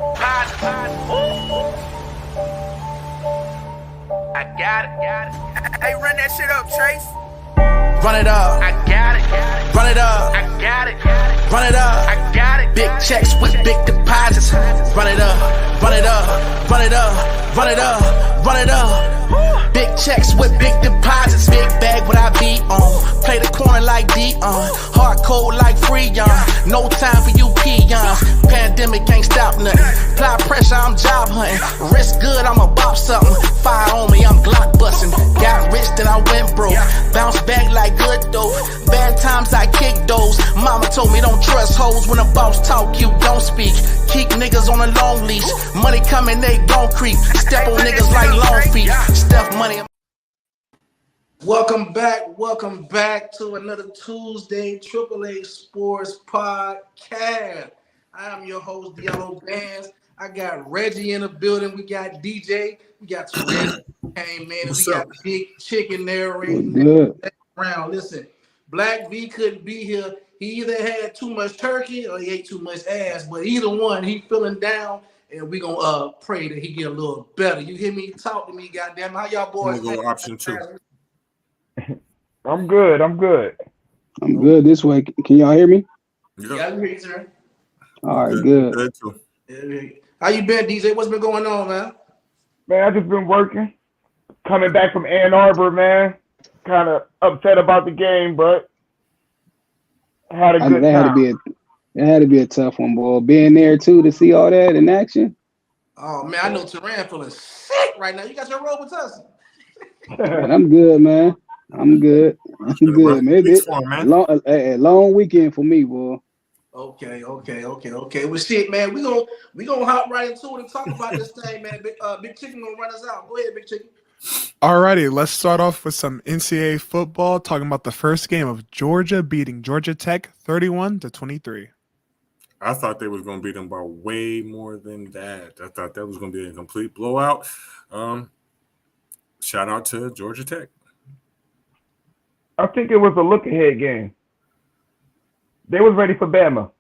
I got it. Hey, run that shit up, Chase. Run it up. I got it. Run it up. I got it. Run it up. I got it. Big checks with big deposits. Run it up. Run it up. Run it up. Run it up. Run it up. Big checks with big deposits. Big bag what I be on. Play the corner like Dion. Hard code like Freon. No time for you peons. Pandemic ain't stop nothing. Apply pressure, I'm job hunting. Risk good, I'ma bop something. Fire on me, I'm Glock busting. Got rich, then I went broke. Bounce back like good dope. Bad times I kick those. Mama told me don't trust hoes. When a boss talk, you don't speak. Keep niggas on a long leash. Money coming, they gon' creep. Step on niggas like long feet. Steph money. Welcome back to another Tuesday AAA Sports Podcast. I am your host, Yellow Bands. I got Reggie in the building. We got DJ. We got Terrell came in. We got Big Chicken narrating around. Listen, Black V couldn't be here. He either had too much turkey or he ate too much ass. But either one, he feeling down. And we gonna pray that he get a little better. You hear me? Talk to me, goddamn. How y'all boys? I'm gonna go option 2. I'm good. I'm good this way. Can y'all hear me? Yeah, I can hear you, sir. All right, good. How you been, DJ? What's been going on, man? Man, I just been working. Coming back from Ann Arbor, man. Kind of upset about the game, but had a good time. It had to be a tough one, boy. Being there too to see all that in action. Oh man, I know Teran feeling sick right now. You got your Robitussin. I'm good, man. I'm good. Maybe a long weekend for me, boy. Okay. Well, shit, man, we gonna hop right into it and talk about this thing, man. Big Chicken gonna run us out. Go ahead, Big Chicken. Alrighty, let's start off with some NCAA football. Talking about the first game of Georgia beating Georgia Tech 31-23. I thought they was going to beat them by way more than that. I thought that was going to be a complete blowout. Shout out to Georgia Tech. I think it was a look-ahead game. They was ready for Bama.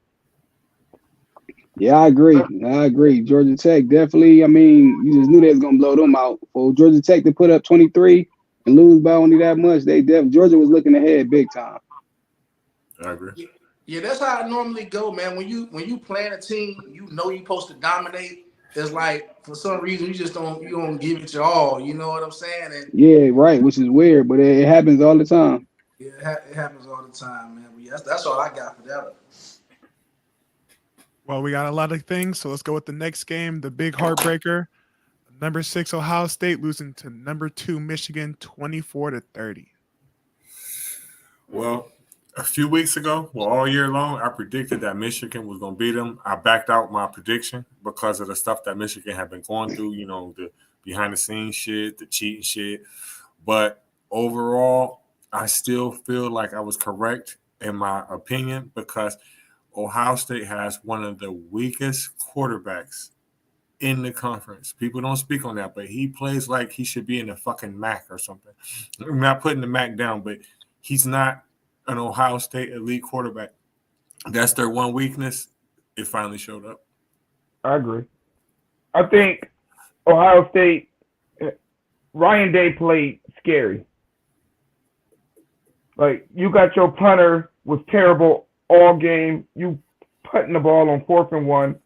Yeah, I agree. Georgia Tech definitely. I mean, you just knew they was going to blow them out. For Georgia Tech to put up 23 and lose by only that much, Georgia was looking ahead big time. I agree. Yeah, that's how I normally go, man. When you playing a team, you know you're supposed to dominate. It's like for some reason you don't give it your all. You know what I'm saying? And yeah, right. Which is weird, but it happens all the time. Yeah, it happens all the time, man. But yeah, that's all I got for that. Well, we got a lot of things, so let's go with the next game, the big heartbreaker. Number 6 Ohio State losing to number 2 Michigan 24-30. Well, a few weeks ago, all year long, I predicted that Michigan was going to beat them. I backed out my prediction because of the stuff that Michigan had been going through, you know, the behind-the-scenes shit, the cheating shit. But overall, I still feel like I was correct in my opinion because Ohio State has one of the weakest quarterbacks in the conference. People don't speak on that, but he plays like he should be in the fucking MAC or something. I'm not putting the MAC down, but he's not an Ohio State elite quarterback. That's their one weakness. It finally showed up. I agree. I think Ohio State, Ryan Day played scary. Like, you got your punter was terrible all game. You putting the ball on 4th and 1.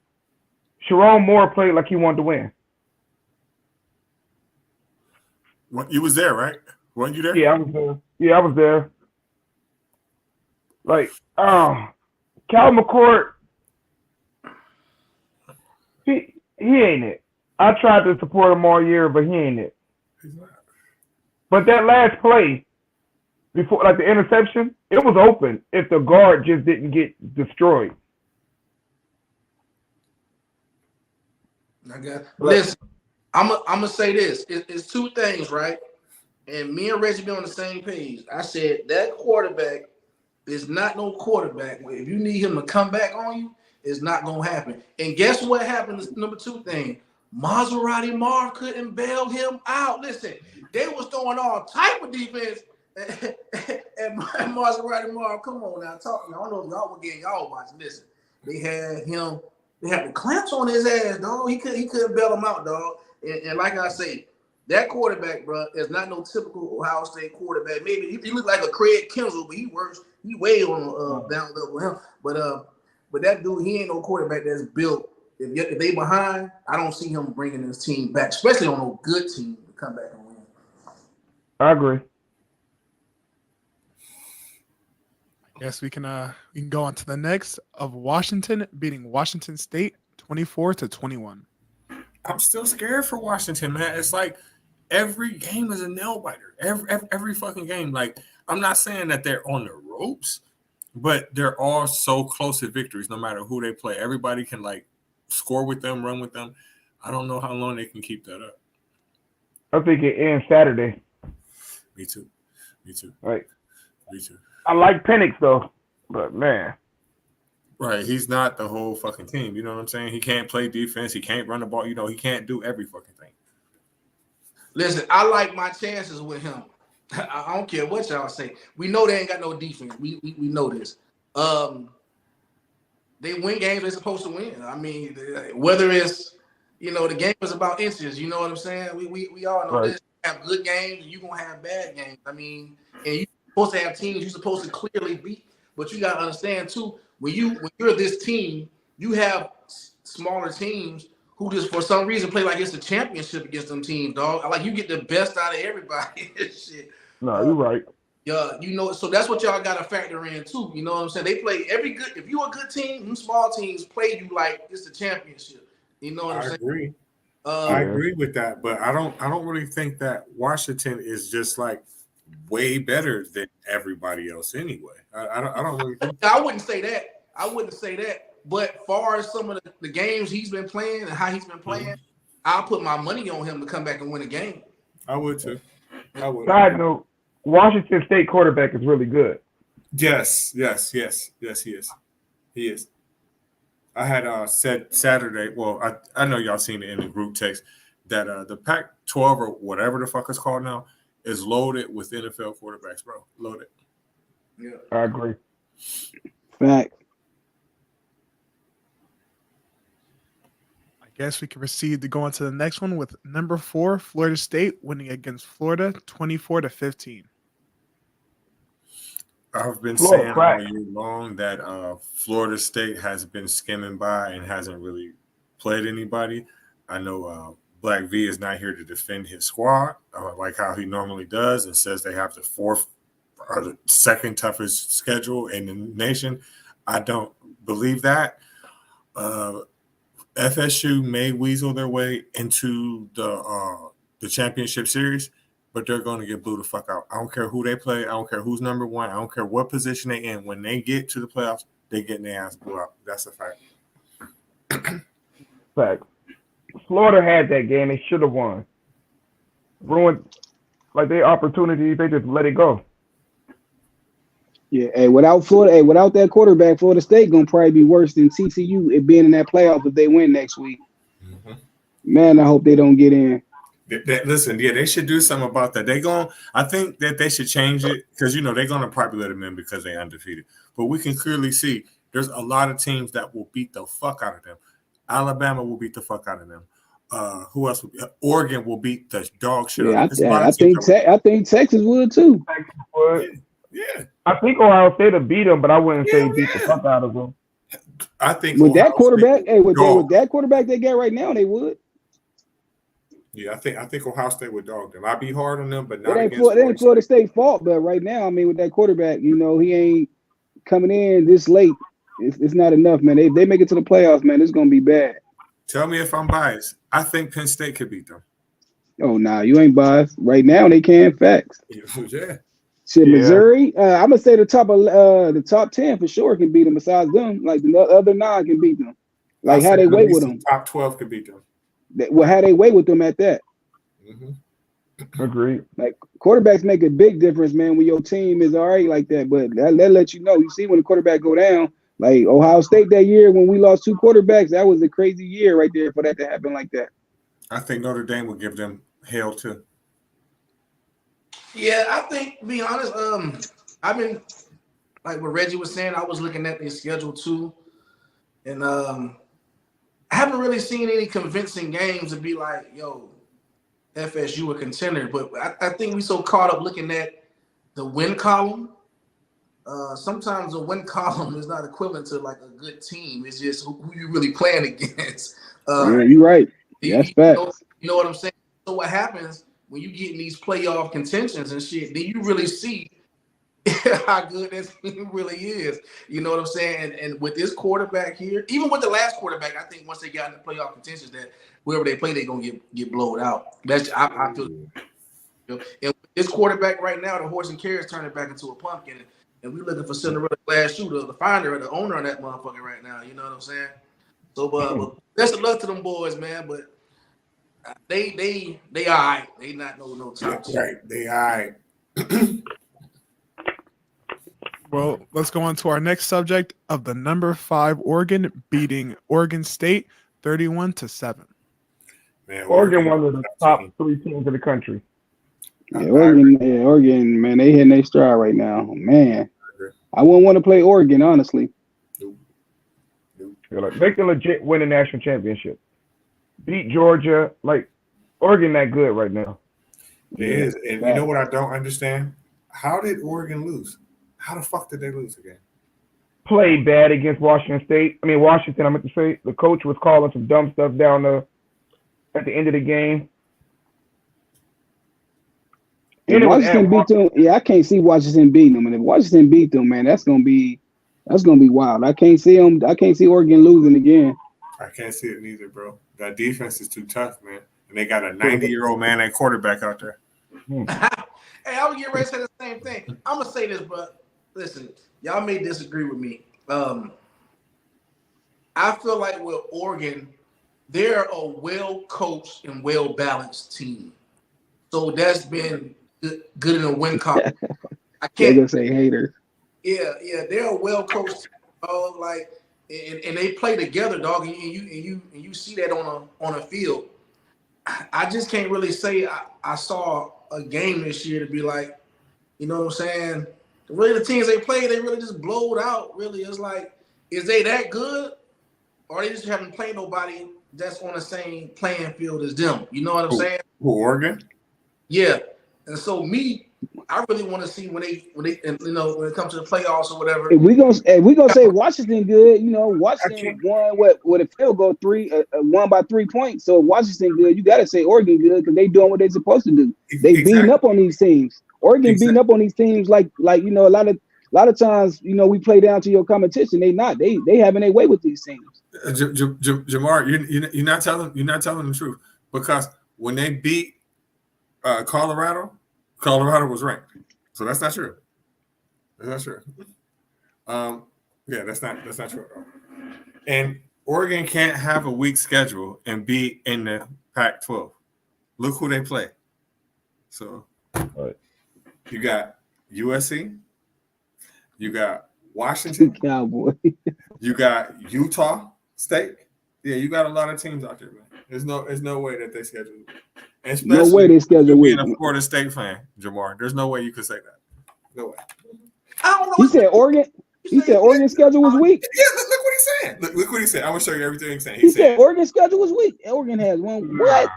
Sharon Moore played like he wanted to win. You was there, right? Weren't you there? Yeah, I was there. Like, Cal McCord, he ain't it. I tried to support him all year, but he ain't it. But that last play, before like the interception, it was open if the guard just didn't get destroyed. Listen, I'm gonna say this. It's two things, right? And me and Reggie be on the same page. I said that quarterback is not no quarterback. If you need him to come back on you, it's not gonna happen. And guess what happened? Is number 2 thing. Maserati Marv couldn't bail him out. Listen, they was throwing all type of defense and Maserati Marv. Come on now, talk. I don't know if y'all were getting y'all watching. Listen, they had him They had the clamps on his ass, dog. He couldn't bail him out, dog. And like I say, that quarterback, bro, is not no typical Ohio State quarterback. Maybe he look like a Craig Kimbrell, but he way on down level with him. But that dude, he ain't no quarterback that's built. If they behind, I don't see him bringing his team back, especially on a good team to come back and win. I agree. Yes, we can go on to the next of Washington beating Washington State 24-21. I'm still scared for Washington, man. It's like every game is a nail biter. Every fucking game. Like, I'm not saying that they're on the ropes, but they're all so close to victories no matter who they play. Everybody can like score with them, run with them. I don't know how long they can keep that up. I think it ends Saturday. Me too. Right. Me too. I like Penix though, but man. Right, he's not the whole fucking team. You know what I'm saying? He can't play defense. He can't run the ball. You know, he can't do every fucking thing. Listen, I like my chances with him. I don't care what y'all say. We know they ain't got no defense. We know this. They win games they're supposed to win. I mean, whether it's, the game is about inches. You know what I'm saying? We all know this. You have good games, and you're going to have bad games. I mean, and you're supposed to have teams you're supposed to clearly beat. But you got to understand, too, when you're this team, you have smaller teams who just for some reason play like it's a championship against them teams, dog. Like you get the best out of everybody. Shit. No, you're right. Yeah, so that's what y'all got to factor in too. You know what I'm saying? They play if you're a good team, them small teams play you like it's a championship. You know what I'm saying? Agree. I agree with that, but I don't really think that Washington is just like way better than everybody else anyway. I don't really think I wouldn't say that. But far as some of the games he's been playing and how he's been playing, I'll put my money on him to come back and win a game. I would too. I would. Side note, Washington State quarterback is really good. Yes, he is. He is. I had said Saturday, well, I know y'all seen it in the group text, that the Pac-12 or whatever the fuck it's called now is loaded with NFL quarterbacks, bro. Loaded. Yeah. I agree. Fact. I guess we can proceed to go on to the next one with number 4, Florida State winning against Florida 24-15. I've been saying all year long that Florida State has been skimming by and hasn't really played anybody. I know Black V is not here to defend his squad like how he normally does and says they have the fourth or the second toughest schedule in the nation. I don't believe that. FSU may weasel their way into the championship series, but they're going to get blew the fuck out. I don't care who they play. I don't care who's number one. I don't care what position they in. When they get to the playoffs, they get their ass blew out. That's a fact. Fact. Florida had that game. They should have won. Ruined like their opportunity. They just let it go. Yeah, without that quarterback, Florida State gonna probably be worse than TCU it being in that playoff if they win next week. Mm-hmm. Man, I hope they don't get in. Listen, they should do something about that. I think that they should change it because they're gonna probably let them in because they're undefeated. But we can clearly see there's a lot of teams that will beat the fuck out of them. Alabama will beat the fuck out of them. Who else? Oregon will beat the dog shit out of them. I think Texas would too. Texas would. Yeah. I think Ohio State will beat them, but I wouldn't say beat the fuck out of them. I think with that quarterback, with that quarterback they got right now, they would. Yeah, I think Ohio State would dog them. I'd be hard on them, but not it ain't Florida State fault. But right now, I mean, with that quarterback, he ain't coming in this late. It's not enough, man. They make it to the playoffs, man. It's gonna be bad. Tell me if I'm biased. I think Penn State could beat them. Oh, nah, you ain't biased. Right now, they can. Facts. Yeah. Shit, Missouri. I'm gonna say the top 10 for sure can beat them. Besides them, like the other 9 can beat them. Like how they weigh with them. Top 12 could beat them. How they weigh with them at that. Mm-hmm. Agreed. Like quarterbacks make a big difference, man. When your team is all right like that, but that lets you know. You see when the quarterback go down, like Ohio State that year when we lost 2 quarterbacks, that was a crazy year right there for that to happen like that. I think Notre Dame will give them hell too. Yeah, I think, to be honest, I've been, like what Reggie was saying, I was looking at their schedule too. And haven't really seen any convincing games to be like, yo, FSU a contender. But I think we so caught up looking at the win column. Sometimes a win column is not equivalent to like a good team. It's just who you really playing against. Yeah, you're right. That's facts. You know what I'm saying? So what happens when you get in these playoff contentions and shit, then you really see how good this team really is. You know what I'm saying? And with this quarterback here, even with the last quarterback, I think once they got in the playoff contentions, that whoever they play, they're gonna get blowed out. That's I feel. And with this quarterback right now, the horse and carriage turning back into a pumpkin, and we looking for Cinderella glass shooter, the finder, or the owner of that motherfucker right now. You know what I'm saying? So, but best of luck to them boys, man. But they all right. They not no top. Right, they all right. Well, let's go on to our next subject of the number 5 Oregon beating Oregon State 31-7. Man, Oregon, one of the top 3 teams in the country. Yeah, Oregon, man, they hitting their stride right now. Man, I wouldn't want to play Oregon, honestly. They can legit win a national championship. Beat Georgia. Like, Oregon that good right now. It is. And you know what I don't understand? How did Oregon lose? How the fuck did they lose again? Played bad against Washington State. I mean, Washington, I meant to say. The coach was calling some dumb stuff down at the end of the game. Washington beat them. Yeah, I can't see Washington beating them. And if Washington beat them, man, that's gonna be wild. I can't see them. I can't see Oregon losing again. I can't see it neither, bro. That defense is too tough, man. And they got a 90-year-old man at quarterback out there. Hey, I would get ready to say the same thing. I'm gonna say this, but listen, y'all may disagree with me. I feel like with Oregon, they're a well-coached and well-balanced team. So that's been good in a win column. I can't. They're gonna say haters. Yeah, they're a well-coached team, dog. Like, and they play together, dog. And you see that on a field. I just can't really say I saw a game this year to be like, you know what I'm saying? Really, the teams they play, they really just blowed out. Really, it's like, is they that good, or they just haven't played nobody that's on the same playing field as them? You know what I'm saying? Who, Oregon? Yeah. And so I really want to see when they when it comes to the playoffs or whatever. If we gonna say Washington good, you know, Washington won what a field goal won by 3 points. So if Washington good, you gotta say Oregon good because they doing what they're supposed to do. They beating up on these teams. Oregon beating up on these teams like you know, a lot of times, you know, we play down to your competition. They having their way with these teams. Jamar, you're not telling the truth, because when they beat Colorado was ranked, so that's not true. That's not true. Yeah, that's not true at all. And Oregon can't have a weak schedule and be in the Pac-12. Look who they play. So you got USC, you got Washington, Cowboy, you got Utah State. Yeah, you got a lot of teams out there, man. There's no way that they schedule. No way they schedule being a Florida State fan, Jamar. There's no way you could say that. No way. I don't know. He said Oregon. He said Oregon's schedule was weak. Yeah, look what he's saying. Look what he said. I'm gonna show you everything he's saying. He said Oregon's schedule was weak. Oregon has one. What?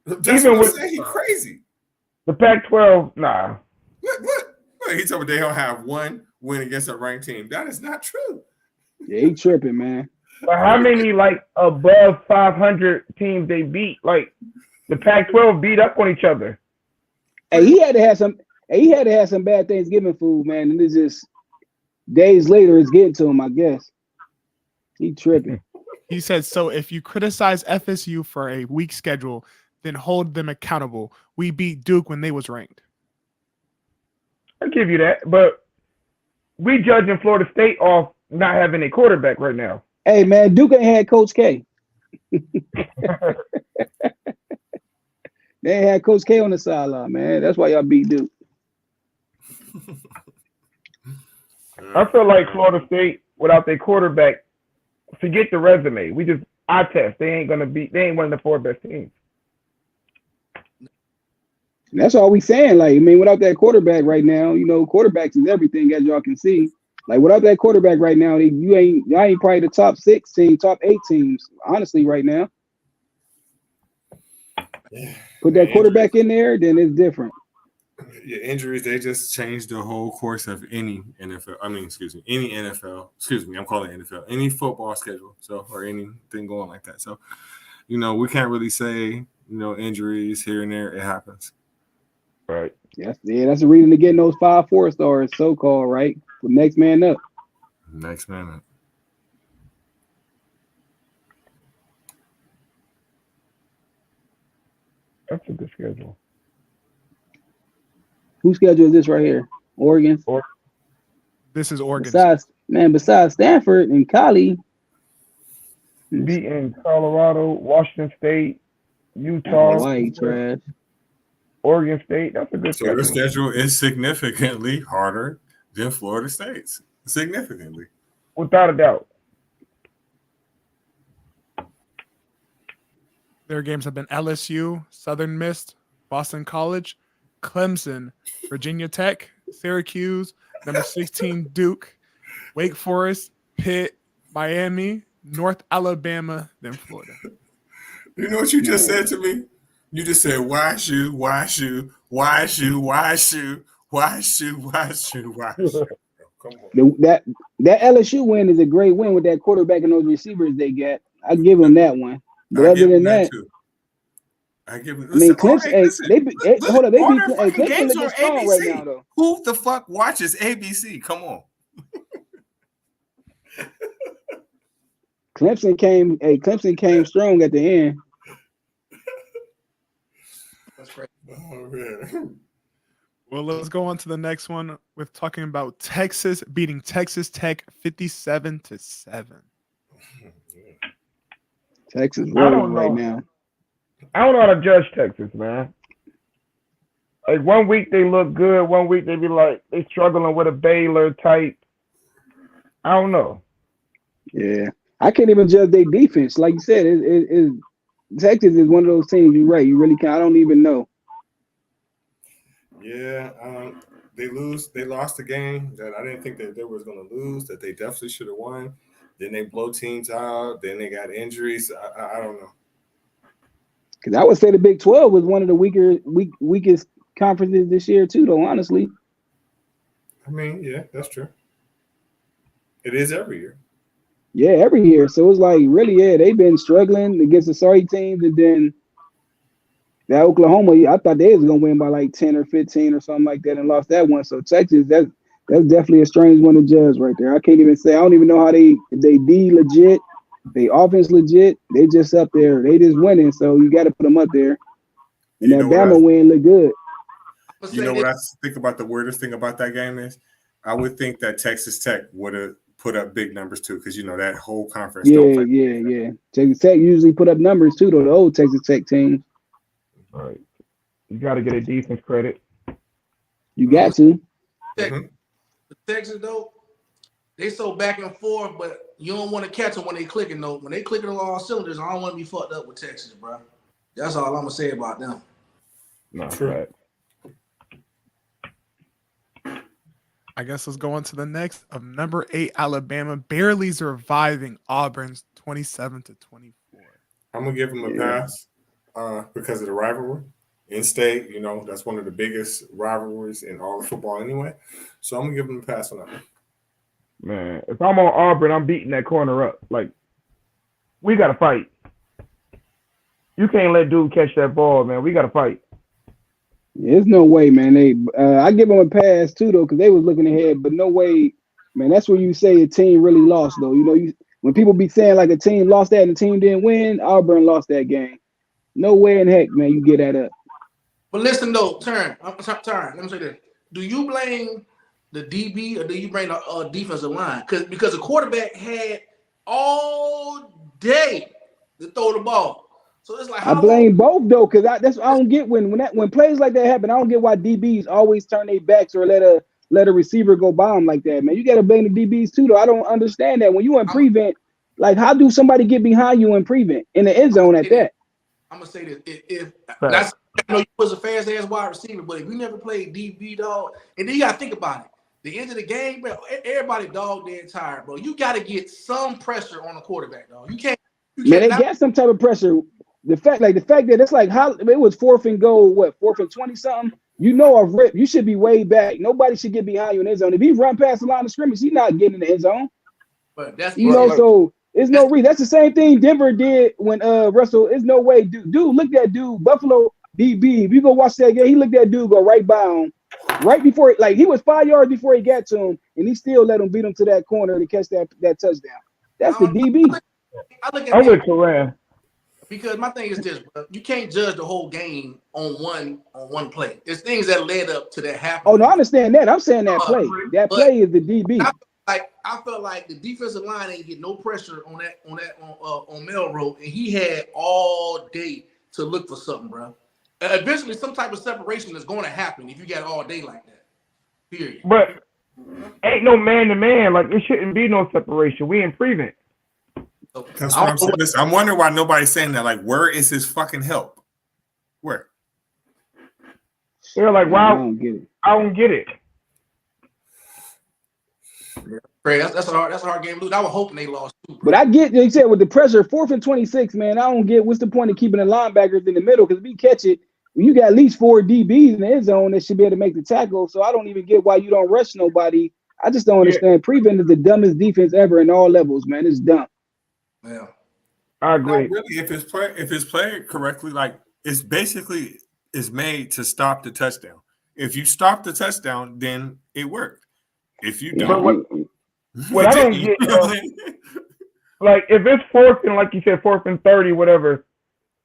That's Even what I'm saying. He's crazy. The Pac-12, nah. What? He told me they don't have one win against a ranked team. That is not true. Yeah, he tripping, man. But how many above 500 teams they beat? Like the Pac-12 beat up on each other. Hey, he had to have some bad Thanksgiving food, man. And it's just days later, it's getting to him, I guess. He tripping. He said, so if you criticize FSU for a weak schedule, then hold them accountable. We beat Duke when they was ranked. I'll give you that. But we judging Florida State off not having a quarterback right now. Hey, man, Duke ain't had Coach K. They ain't had Coach K on the sideline, man. That's why y'all beat Duke. I feel like Florida State, without their quarterback, forget the resume. We just eye test. They ain't one of the 4 best teams. That's all we saying. Like, I mean, without that quarterback right now, you know, quarterbacks is everything, as y'all can see. Like without that quarterback right now, y'all ain't probably the top 6 team, top 8 teams, honestly, right now. Yeah. Put that quarterback in there, then it's different. Yeah, injuries, they just changed the whole course of any NFL. I mean, any NFL. I'm calling it NFL. Any football schedule, or anything going like that. So, we can't really say, injuries here and there. It happens. Right. That's the reason to get those 5-4 stars, so called, right? For next man up. Next man up. That's a good schedule. Whose schedule is this right here? Oregon. This is Oregon. Besides Stanford and Cali. Beating Colorado, Washington State, Utah, White trash. Oregon State. That's a good So schedule. their schedule is significantly harder than Florida State's. Significantly. Without a doubt. Their games have been LSU, Southern Miss, Boston College, Clemson, Virginia Tech, Syracuse, number 16 Duke, Wake Forest, Pitt, Miami, North Alabama, then Florida. You know what you just said to me? You just said, why shoe, why shoe, why shoe, why shoe, why shoe, why shoe, why shoe. Come on. That LSU win is a great win with that quarterback and those receivers they got. I give them that one. But other than that, too. I give them. I mean, Clemson. Hold on, Clemson games looking on strong ABC. right now, though. Who the fuck watches ABC? Come on. Clemson came strong at the end. That's crazy. Oh man. Well, let's go on to the next one with talking about Texas beating Texas Tech 57-7. Texas rolling right now. I don't know how to judge Texas, man. Like 1 week they look good, 1 week they be like they struggling with a Baylor type. I don't know. Yeah, I can't even judge their defense. Like you said, Texas is one of those teams. You're right. You really can't. I don't even know. Yeah, they lost the game that I didn't think that they was going to lose, that they definitely should have won. Then they blow teams out. Then they got injuries. I don't know. Because I would say the Big 12 was one of the weakest conferences this year too, though, honestly. I mean, yeah, that's true. It is every year. Yeah, every year. So it's like, really, yeah, they've been struggling against the sorry teams. And then that Oklahoma, I thought they was going to win by like 10 or 15 or something like that and lost that one. So Texas, that's definitely a strange one to judge right there. I can't even say. I don't even know how they D legit. They offense legit. They just up there. They just winning. So you got to put them up there. And that Bama win look good. You know what I think about the weirdest thing about that game is? I would think that Texas Tech would have put up big numbers too, because that whole conference. Yeah. Texas Tech usually put up numbers too, though. The old Texas Tech team. All right. You got to get a defense credit. You got to. Texas though, they so back and forth, but you don't want to catch them when they clicking though. When they clicking on all cylinders, I don't want to be fucked up with Texas, bro. That's all I'm gonna say about them. No, right. I guess let's go on to the next of number 8 Alabama barely surviving Auburn's 27-24. I'm gonna give them a pass because of the rivalry. In-state, that's one of the biggest rivalries in all of football anyway. So I'm gonna give them a pass on that. Man, if I'm on Auburn, I'm beating that corner up. Like, we gotta fight. You can't let dude catch that ball, man. We gotta fight. There's no way, man. I give them a pass too, though, because they was looking ahead. But no way, man. That's where you say a team really lost, though. When people be saying like a team lost that and the team didn't win, Auburn lost that game. No way in heck, man. You get that up. But listen though, turn. Let me say this: do you blame the DB or do you blame the defensive line? Because the quarterback had all day to throw the ball. So it's like I blame both though, because I don't get when plays like that happen. I don't get why DBs always turn their backs or let a receiver go by them like that, man. You got to blame the DBs too, though. I don't understand that when you in prevent, like how do somebody get behind you in prevent in the end zone at that? I'm gonna say this: if I know you was a fast ass wide receiver, but if you never played DB, dog, and then you gotta think about it. the end of the game, bro, everybody dog dead tired, bro. You got to get some pressure on the quarterback, dog. You can't. Man, they got some type of pressure. The fact that it's like how it was 4th and goal, 4th and 20 something. You know, a rip. You should be way back. Nobody should get behind you in the end zone. If he run past the line of scrimmage, he's not getting in the end zone. But that's so it's no reason. That's the same thing Denver did when Russell. There's no way, dude. Look at that dude, Buffalo DB. If you go watch that game, he looked at that dude go right by him, right before he was 5 yards before he got to him, and he still let him beat him to that corner to catch that touchdown. That's the DB. I look at I'm with Koran. Because my thing is this, bro. You can't judge the whole game on one play. There's things that led up to that happening. Oh no, I understand that. I'm saying that play. That play is the DB. I felt like the defensive line ain't get no pressure on Melrose, and he had all day to look for something, bro. Eventually, some type of separation is going to happen if you got all day like that. Period. But ain't no man to man. Like it shouldn't be no separation. We in prevent. That's what I'm saying. Listen, I'm wondering why nobody's saying that. Like, where is his fucking help? Where? They're like, wow, I don't get it. Craig, that's a hard game to lose. I was hoping they lost too. But I get, they said with the pressure, 4th and 26, man. I don't get what's the point of keeping the linebackers in the middle, because if we catch it, you got at least 4 DBs in the end zone that should be able to make the tackle. So I don't even get why you don't rush nobody. I just don't understand. Prevent is the dumbest defense ever in all levels, man. It's dumb. Yeah, I agree. Really, if it's played correctly, like it's basically is made to stop the touchdown. If you stop the touchdown, then it worked. If you don't, what I don't get, like if it's 4th and like you said, 4th and 30, whatever.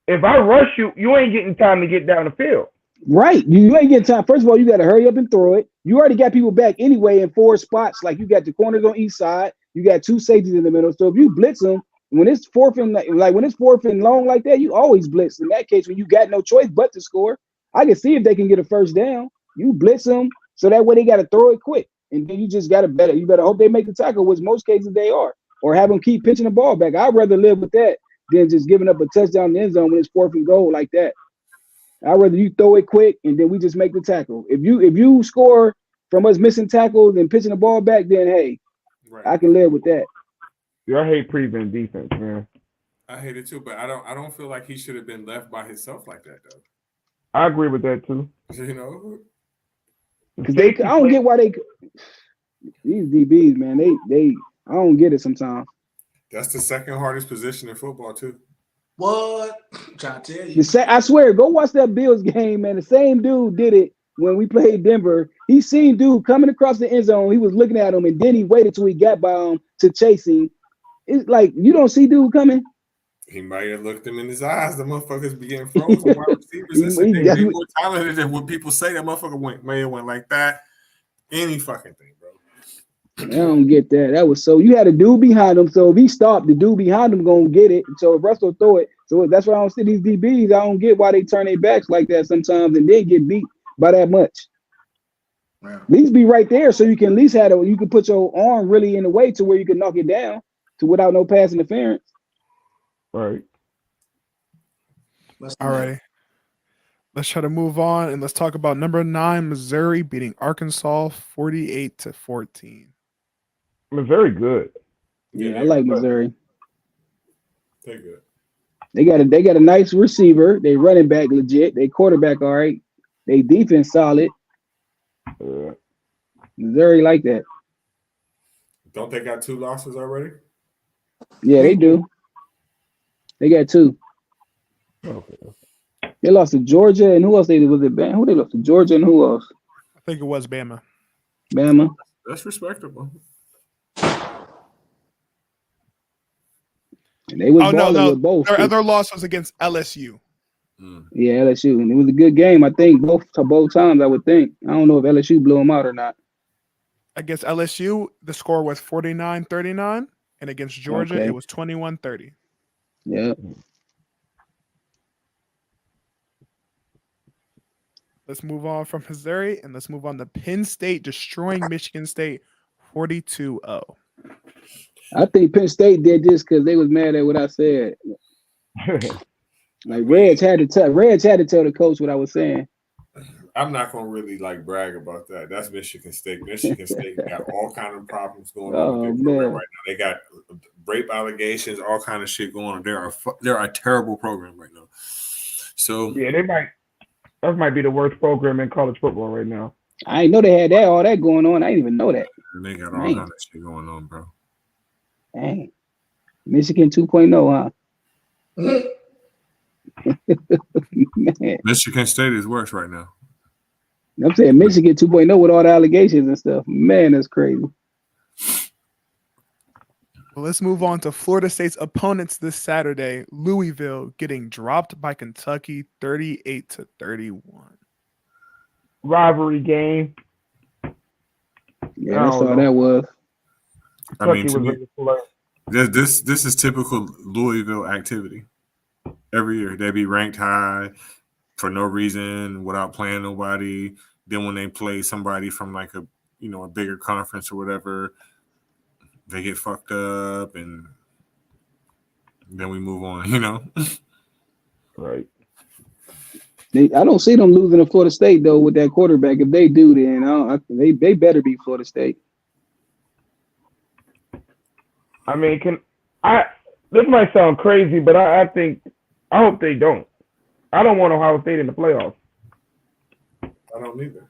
If I rush you, you ain't getting time to get down the field. Right, you ain't getting time. First of all, you got to hurry up and throw it. You already got people back anyway in 4 spots. Like you got the corners on each side. You got 2 safeties in the middle. So if you blitz them. When it's 4th and when it's 4th and long like that, you always blitz. In that case, when you got no choice but to score, I can see if they can get a first down. You blitz them so that way they got to throw it quick, and then you just got to better. You better hope they make the tackle, which most cases they are, or have them keep pitching the ball back. I'd rather live with that than just giving up a touchdown in the end zone when it's 4th and goal like that. I'd rather you throw it quick and then we just make the tackle. If you score from us missing tackles and pitching the ball back, then hey, right. I can live with that. Yeah, I hate prevent defense, man. I hate it too, but I don't feel like he should have been left by himself like that, though. I agree with that too. You know, because I don't get why these DBs, man. They I don't get it sometimes. That's the second hardest position in football too. What? I'm trying to tell you. I swear, go watch that Bills game, man. The same dude did it when we played Denver. He seen dude coming across the end zone. He was looking at him, and then he waited till he got by him to chase him. It's like you don't see dude coming. He might have looked him in his eyes. The motherfuckers be getting frozen. Wide receivers, they more talented than what people say. That motherfucker may have went like that. Any fucking thing, bro. I don't get that. That was so you had a dude behind him. So if he stopped, the dude behind him gonna get it. So if Russell throw it, so that's why I don't see these DBs. I don't get why they turn their backs like that sometimes and then get beat by that much. Wow. At least be right there so you can at least you can put your arm really in the way to where you can knock it down to without no pass interference. Right. All right. Let's try to move on and let's talk about number 9, Missouri beating Arkansas 48-14. Missouri good. Yeah, I like Missouri. They're good. They got a nice receiver. They running back legit. They quarterback all right. They defense solid. Missouri like that. Don't they got 2 losses already? Yeah, they do. They got 2. Okay. They lost to Georgia, and who else? Who they lost to? Georgia, and who else? I think it was Bama. Bama. That's respectable. And they was with both. Their other loss was against LSU. Yeah, LSU, and it was a good game. I think both times. I would think. I don't know if LSU blew them out or not. Against LSU, the score was 49-39, and against Georgia, it was 21-30. Yeah. Let's move on from Missouri, and let's move on to Penn State destroying Michigan State 42-0. I think Penn State did this because they was mad at what I said. Like Reg had to tell the coach what I was saying. I'm not gonna really like brag about that. That's Michigan State. Michigan State got all kind of problems going on with Oh their program man. right now. They got rape allegations, all kind of shit going on. They're a terrible program right now. So Yeah, that might be the worst program in college football right now. I didn't know they had all that going on. I didn't even know that. they got all Man. kind of shit going on, bro. Dang. Michigan 2.0, huh? Man. Michigan State is worse right now. I'm saying Michigan 2.0 with all the allegations and stuff. Man, that's crazy. Well, let's move on to Florida State's opponents this Saturday. Louisville getting dropped by Kentucky 38-31. Rivalry game. Yeah, that's all that was. I mean, Kentucky was ready to play. this is typical Louisville activity. Every year they be ranked high for no reason without playing nobody. Then when they play somebody from like a bigger conference or whatever, they get fucked up and then we move on. Right. I don't see them losing to Florida State though with that quarterback. If they do, then they better be Florida State. I mean, this might sound crazy, but I hope they don't. I don't want Ohio State in the playoffs. I don't either.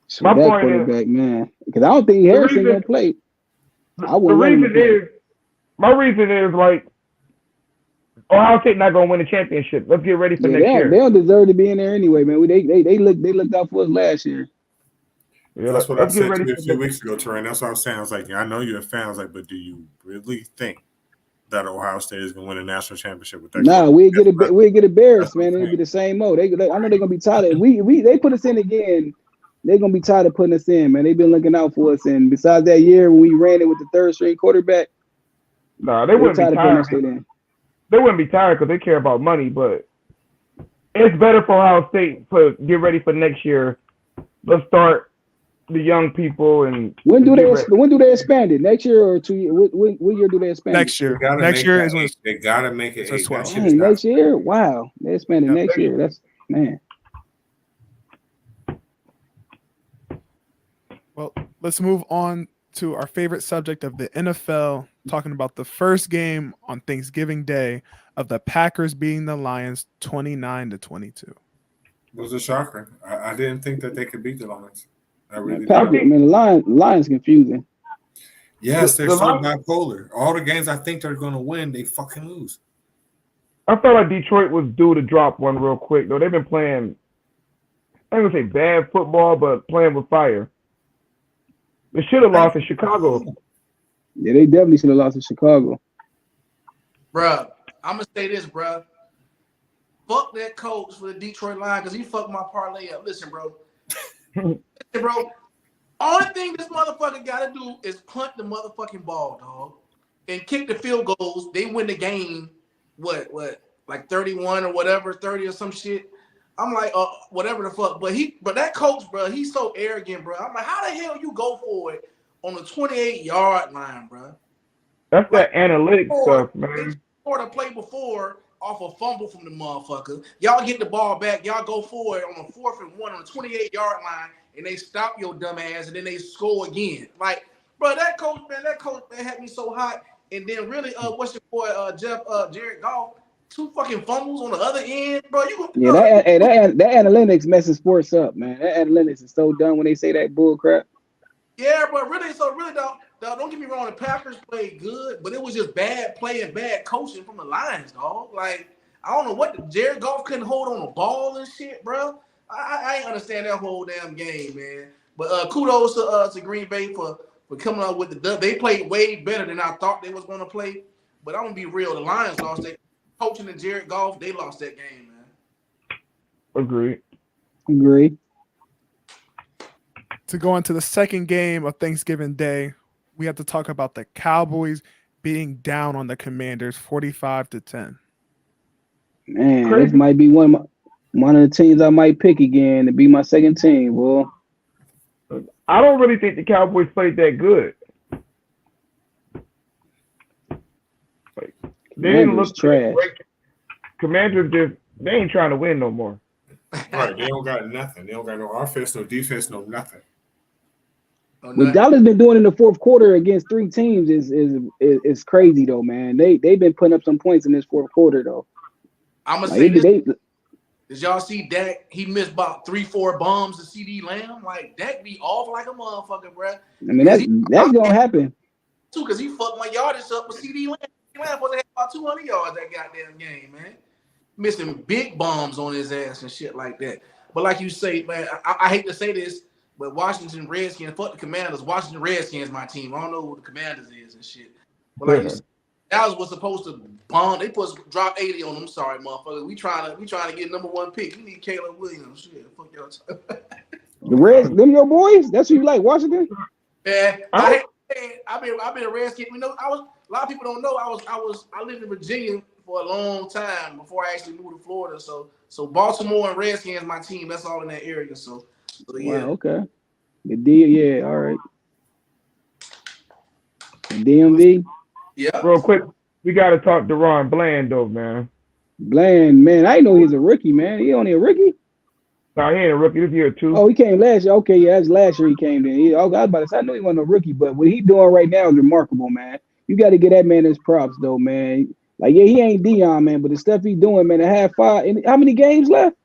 So my that quarterback, man, because I don't think Harrison gonna play. My reason is like Ohio State not gonna win the championship. Let's get ready for next year. They don't deserve to be in there anyway, man. They looked out for us last year. Yeah, that's what I said to you a few weeks ago, Terrain. That's what I was saying. I was like, I know you're a fan. I was like, but do you really think that Ohio State is gonna win a national championship with that? Nah, we'll get embarrassed, man. It'll be the same mode. I know they're gonna be tired of it. They put us in again. They're gonna be tired of putting us in, man. They've been looking out for us. And besides that year when we ran it with the third string quarterback, nah, they wouldn't be tired. They wouldn't be tired because they care about money, but it's better for Ohio State to get ready for next year. Let's start the young people and when do they expand it? Next year or 2 years? What year do they expand next year? Next year is when they gotta make it. Next year? Wow, they expanded next year. That's man. Well, let's move on to our favorite subject of the NFL, talking about the first game on Thanksgiving Day of the Packers beating the Lions 29-22. It was a shocker. I didn't think that they could beat the Lions. I really didn't. I mean, the Lions confusing. Yes, they're so bipolar. All the games I think they're going to win, they fucking lose. I felt like Detroit was due to drop one real quick, though. They've been playing, I'm going to say bad football, but playing with fire. They should have lost to Chicago. Yeah, they definitely should have lost to Chicago. Bruh, I'm going to say this, bruh. Fuck that coach for the Detroit Lions because he fucked my parlay up. Listen, bro. Only thing this motherfucker got to do is punt the motherfucking ball, dog, and kick the field goals. They win the game, what, like 31 or whatever, 30 or some shit. I'm like, whatever the fuck. But that coach, bro, he's so arrogant, bro. I'm like, how the hell you go for it on the 28-yard line, bro? That's like, that analytics stuff, man. They scored a play before off a fumble from the motherfucker. Y'all get the ball back. Y'all go forward on the 4th and 1 on the 28-yard line, and they stop your dumb ass, and then they score again. Like, bro, that coach had me so hot. And then really, what's your boy, Jared Goff? 2 fucking fumbles on the other end, bro. That analytics messes sports up, man. That analytics is so dumb when they say that bull crap. Yeah, but really, don't get me wrong. The Packers played good, but it was just bad play and bad coaching from the Lions, dog. Like, I don't know what Jared Goff couldn't hold on the ball and shit, bro. I ain't understand that whole damn game, man. But kudos to Green Bay for coming up with the dub. They played way better than I thought they was going to play. But I'm gonna be real. The Lions lost that. Coaching and Jared Goff, they lost that game, man. Agree. To go into the second game of Thanksgiving Day, we have to talk about the Cowboys being down on the Commanders 45-10. Man, this might be one of the teams I might pick again to be my second team, boy. I don't really think the Cowboys played that good. They didn't look trash. Commanders they ain't trying to win no more. Right, they don't got nothing. They don't got no offense, no defense, no nothing. What Dallas been doing in the fourth quarter against three teams is crazy though, man. They've been putting up some points in this fourth quarter though. I'm gonna say this. Did y'all see Dak? He missed about 3-4 bombs to CD Lamb. Like Dak be off like a motherfucker, bro. I mean that's gonna happen too, because he fucked my yardage up with CD Lamb. Lamb supposed to have about 200 yards that goddamn game, man. Missing big bombs on his ass and shit like that. But like you say, man, I hate to say this, but Washington Redskins, fuck the Commanders. Washington Redskins, my team. I don't know who the Commanders is and shit. But like you said, Dallas was supposed to bomb. They supposed to drop 80 on them. Sorry, motherfucker. We trying to get number 1 pick. We need Caleb Williams. Shit, fuck y'all. The Reds, them your boys. That's who you like, Washington. Yeah, I've been a Redskin. We know a lot of people don't know I lived in Virginia for a long time before I actually moved to Florida. So Baltimore and Redskins, my team. That's all in that area. So yeah. Wow, okay. The D, all right. The DMV. Yeah. Real quick, we got to talk to Ron Bland, though, man. Bland, man. I didn't know he's a rookie, man. He only a rookie? No, he ain't a rookie this year, too. Oh, he came last year. Okay, yeah, that's last year he came in. I was about to say, I knew he wasn't a rookie, but what he doing right now is remarkable, man. You got to get that man his props, though, man. Like, yeah, he ain't Dion, man, but the stuff he doing, man, to have 5. How many games left?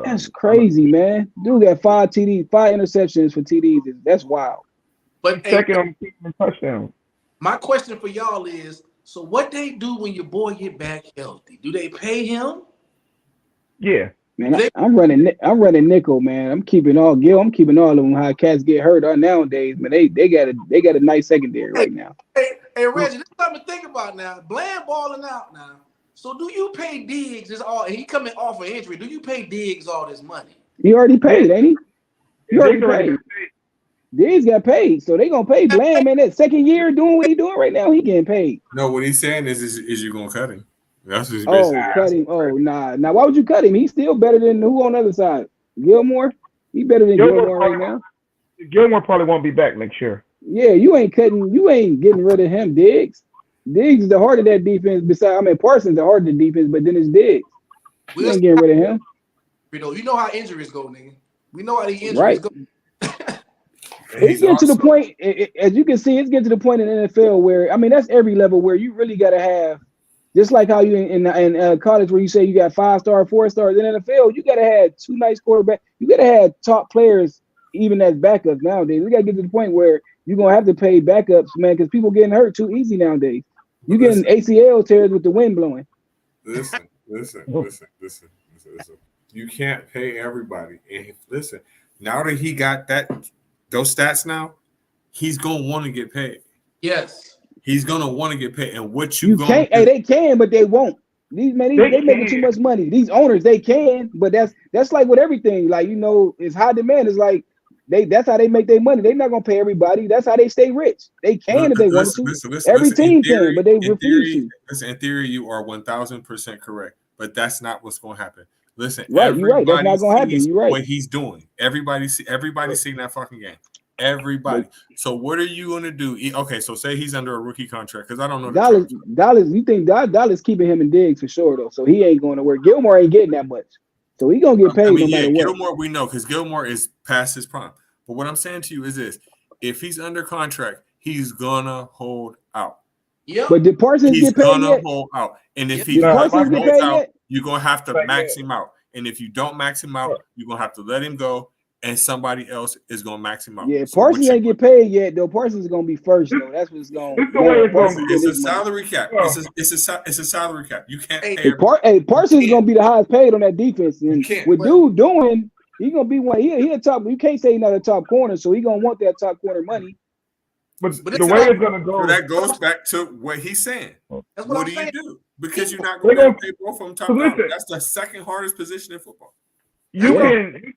That's crazy, man. Dude got 5 TDs, 5 interceptions for TDs. That's wild. But second on the touchdown. My question for y'all is: so what they do when your boy get back healthy? Do they pay him? Yeah, man. I'm running nickel, man. I'm keeping all of them. How cats get hurt nowadays, man. They got a nice secondary right now. Hey, Reggie, this is something to think about now. Bland balling out now. So do you pay Diggs he coming off an injury? Do you pay Diggs all this money? He already paid, ain't he? He already paid. Diggs got paid, so they gonna pay Bland, man. That second year doing what he doing right now, he getting paid. No, what he's saying is you gonna cut him? That's what he's basically cut him. Oh, nah. Now, why would you cut him? He's still better than who on the other side? Gilmore? He better than Gilmore right now. Gilmore probably won't be back next year. Yeah, you ain't getting rid of him, Diggs. Diggs is the heart of that defense. Parsons the heart of the defense, but then it's Diggs. You ain't getting rid of him. You know how injuries go, nigga. We know how the injuries go. It's getting to the point, as you can see, it's getting to the point in the NFL where, that's every level where you really got to have, just like how you in college where you say you got 5-star, 4-stars, in NFL, you got to have 2 nice quarterbacks. You got to have top players even as backups nowadays. We got to get to the point where you're going to have to pay backups, man, because people getting hurt too easy nowadays. You getting ACL tears with the wind blowing. Listen. You can't pay everybody. And listen, now that he got those stats now, he's gonna want to get paid. Yes. He's gonna want to get paid. And what you gonna can't, they can, but they won't. These man, they making too much money. These owners, they can, but that's like with everything. Like, it's high demand. It's like that's how they make their money. They're not gonna pay everybody. That's how they stay rich. They can if they want to. Every team can, but they refuse to. Listen, in theory, you are 1,000% correct, but that's not what's gonna happen. Listen, right, you're right. That's not gonna happen. You're right. What he's doing. Everybody's seeing that fucking game. Everybody. So what are you gonna do? Okay, so say he's under a rookie contract because I don't know. Dallas, you think Dallas keeping him in Diggs for sure though? So he ain't going to work. Gilmore ain't getting that much, so he gonna get paid no matter what. Gilmore, we know because Gilmore is past his prime. But what I'm saying to you is this: if he's under contract, he's gonna hold out. Yeah. But did Parsons get paid yet? He's gonna hold out, and if he holds out, you're gonna have to max him out. And if you don't max him out, you're gonna have to let him go, and somebody else is gonna max him out. Yeah, so Parsons ain't get paid yet, though. Parsons is gonna be first, though. That's what's going. It's a salary cap. It's a salary cap. You can't pay. Parsons is gonna be the highest paid on that defense, and what dude doing, he gonna be one. He a top. You can't say he's not a top corner, so he gonna want that top corner money. But the way it's gonna go, that goes back to what he's saying. What do you do? Because you're not going to pay both of them top down. That's the second hardest position in football. You can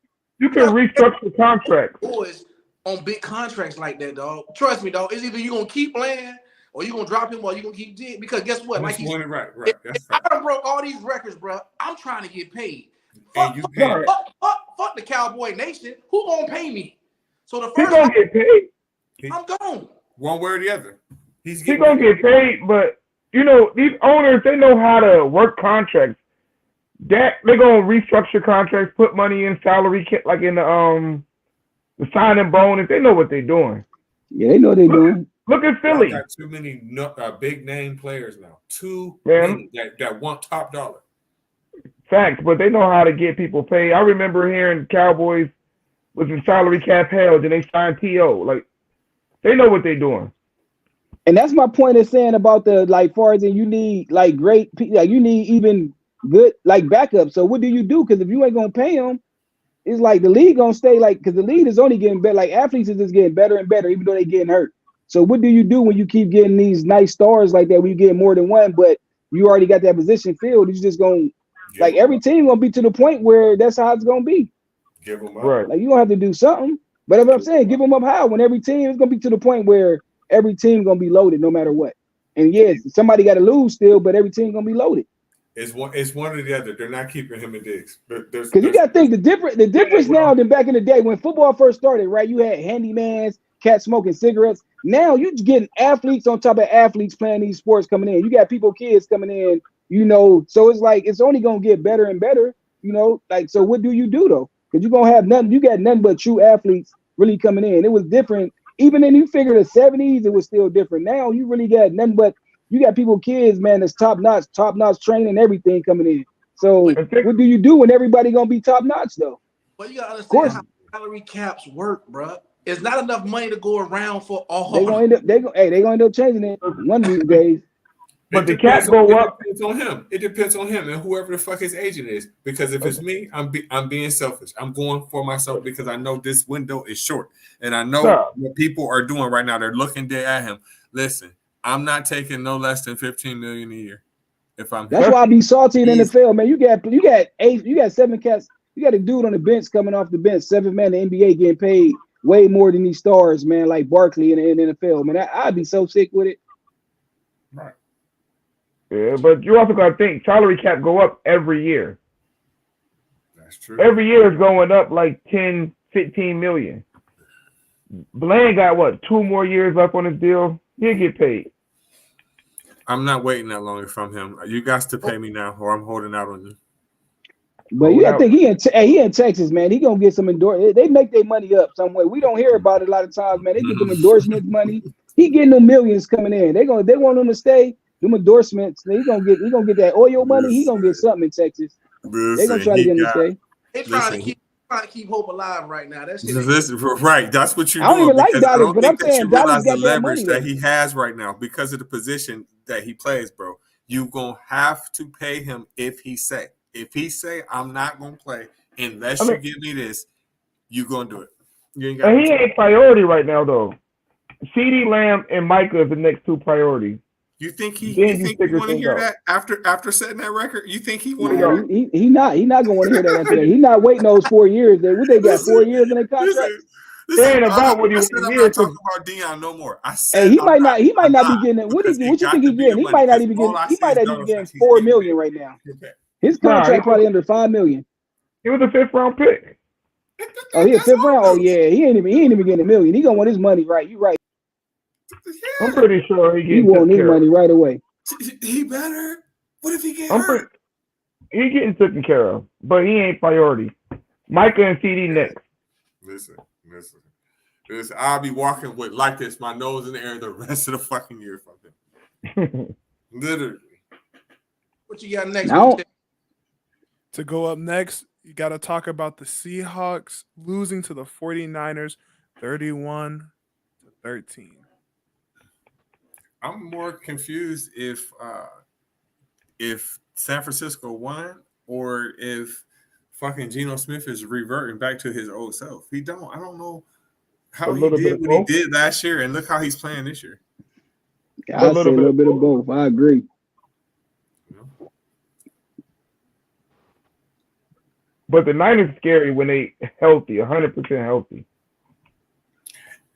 restructure contracts. Boys on big contracts like that, dog. Trust me, dog. It's either you gonna keep playing or you gonna drop him or you gonna keep Diggs. Because guess what? Like he's right. If I done broke all these records, bro. I'm trying to get paid. Fuck the Cowboy Nation. Who gonna pay me? So the first he's gonna get paid. I'm gone. One way or the other. He's gonna get paid, but these owners, they know how to work contracts. That they're gonna restructure contracts, put money in salary, like in the signing bonus. They know what they're doing. Yeah, they know what they're doing. Look at Y'all Philly. got too many big name players now. Too Man. many that want top dollar. Facts, but they know how to get people paid. I remember hearing Cowboys was in salary cap hell, and they signed T.O. Like, they know what they're doing. And that's my point of saying about the like far as in you need like great like you need even good like backup. So what do you do? Because if you ain't gonna pay them, it's like the league gonna stay like because the league is only getting better. Like athletes is just getting better and better, even though they getting hurt. So what do you do when you keep getting these nice stars like that? When you get more than one, but you already got that position filled, you just gonna like every team gonna be to the point where that's how it's gonna be. Give them up. Right. Like you gonna have to do something. But that's what I'm saying, give them up how when every team is gonna be to the point where every team gonna be loaded no matter what. And yes, somebody got to lose still, but every team gonna be loaded. It's one or the other. They're not keeping him in Diggs. Because you got to think the difference now than back in the day when football first started, right? You had handymans, cats smoking cigarettes. Now you getting athletes on top of athletes playing these sports coming in. You got kids coming in, you know. So it's like it's only gonna get better and better, you know. Like so, what do you do though? Because you're gonna have nothing. You got nothing but true athletes really coming in. It was different. Even in you figure the 70s, it was still different. Now you really got nothing but you got kids, man, that's top notch training, everything coming in. So what do you do when everybody gonna be top notch though? But you gotta understand how salary caps work, bro. It's not enough money to go around for all. They gonna end up changing it one of these days. But the cap go up. It depends on him. It depends on him and whoever the fuck his agent is. Because if it's me, I'm being selfish. I'm going for myself because I know this window is short, and I know what people are doing right now. They're looking dead at him. Listen, I'm not taking no less than $15 million a year. If I'm that's why I be salty in the NFL, man. You got 7 cats. You got a dude on the bench coming off the bench, 7 man in the NBA getting paid way more than these stars, man, like Barkley in the NFL. Man, I'd be so sick with it. Right. Yeah, but you also got to think salary cap go up every year. That's true. Every year is going up like 10, 15 million. Bland got what, 2 more years left on his deal? He'll get paid. I'm not waiting that long from him. You guys to pay me now, or I'm holding out on you. But you got to think he in Texas, man. He gonna get some endorsement. They make their money up some way. We don't hear about it a lot of times, man. They get them endorsements money. He getting them millions coming in. They want him to stay. Them endorsements. He gonna get that oil money. He gonna get something in Texas. They gonna try to get him to stay. They trying to keep hope alive right now. That's right. That's what you're doing. I don't even like Dallas, but I'm saying Dallas got the leverage that he has right now because of the position that he plays, bro. You gonna have to pay him if he say. If he say I'm not gonna play unless you give me this, you gonna do it. He ain't priority right now though. CeeDee Lamb and Micah is the next 2 priorities. You think he want to hear that after setting that record? You think he want to hear that? He not gonna want to hear that after that. He not waiting those 4 years. What they got 4 years in their contract? It ain't about what he wants to hear. I'm not talking about Deion no more. I said he might not be getting it. What you think he getting? He might not even getting $4 million right now. His contract probably under $5 million. He was a 5th round pick. Oh, he a 5th round. Oh yeah, he ain't even getting $1 million. He gonna want his money right. You right. Yeah. I'm pretty sure he want his money right away. He better. What if he get hurt? He getting taken care of, but he ain't priority. Micah and CD next. Listen. I'll be walking with like this, my nose in the air the rest of the fucking year. Fucking literally. What you got next? Now, to go up next, you got to talk about the Seahawks losing to the 49ers 31-13. I'm more confused if San Francisco won or if fucking Geno Smith is reverting back to his old self. I don't know how he did what he did last year, and look how he's playing this year. Yeah, I'll say a little bit of both. I agree. But the Niners scary when they healthy, 100% healthy.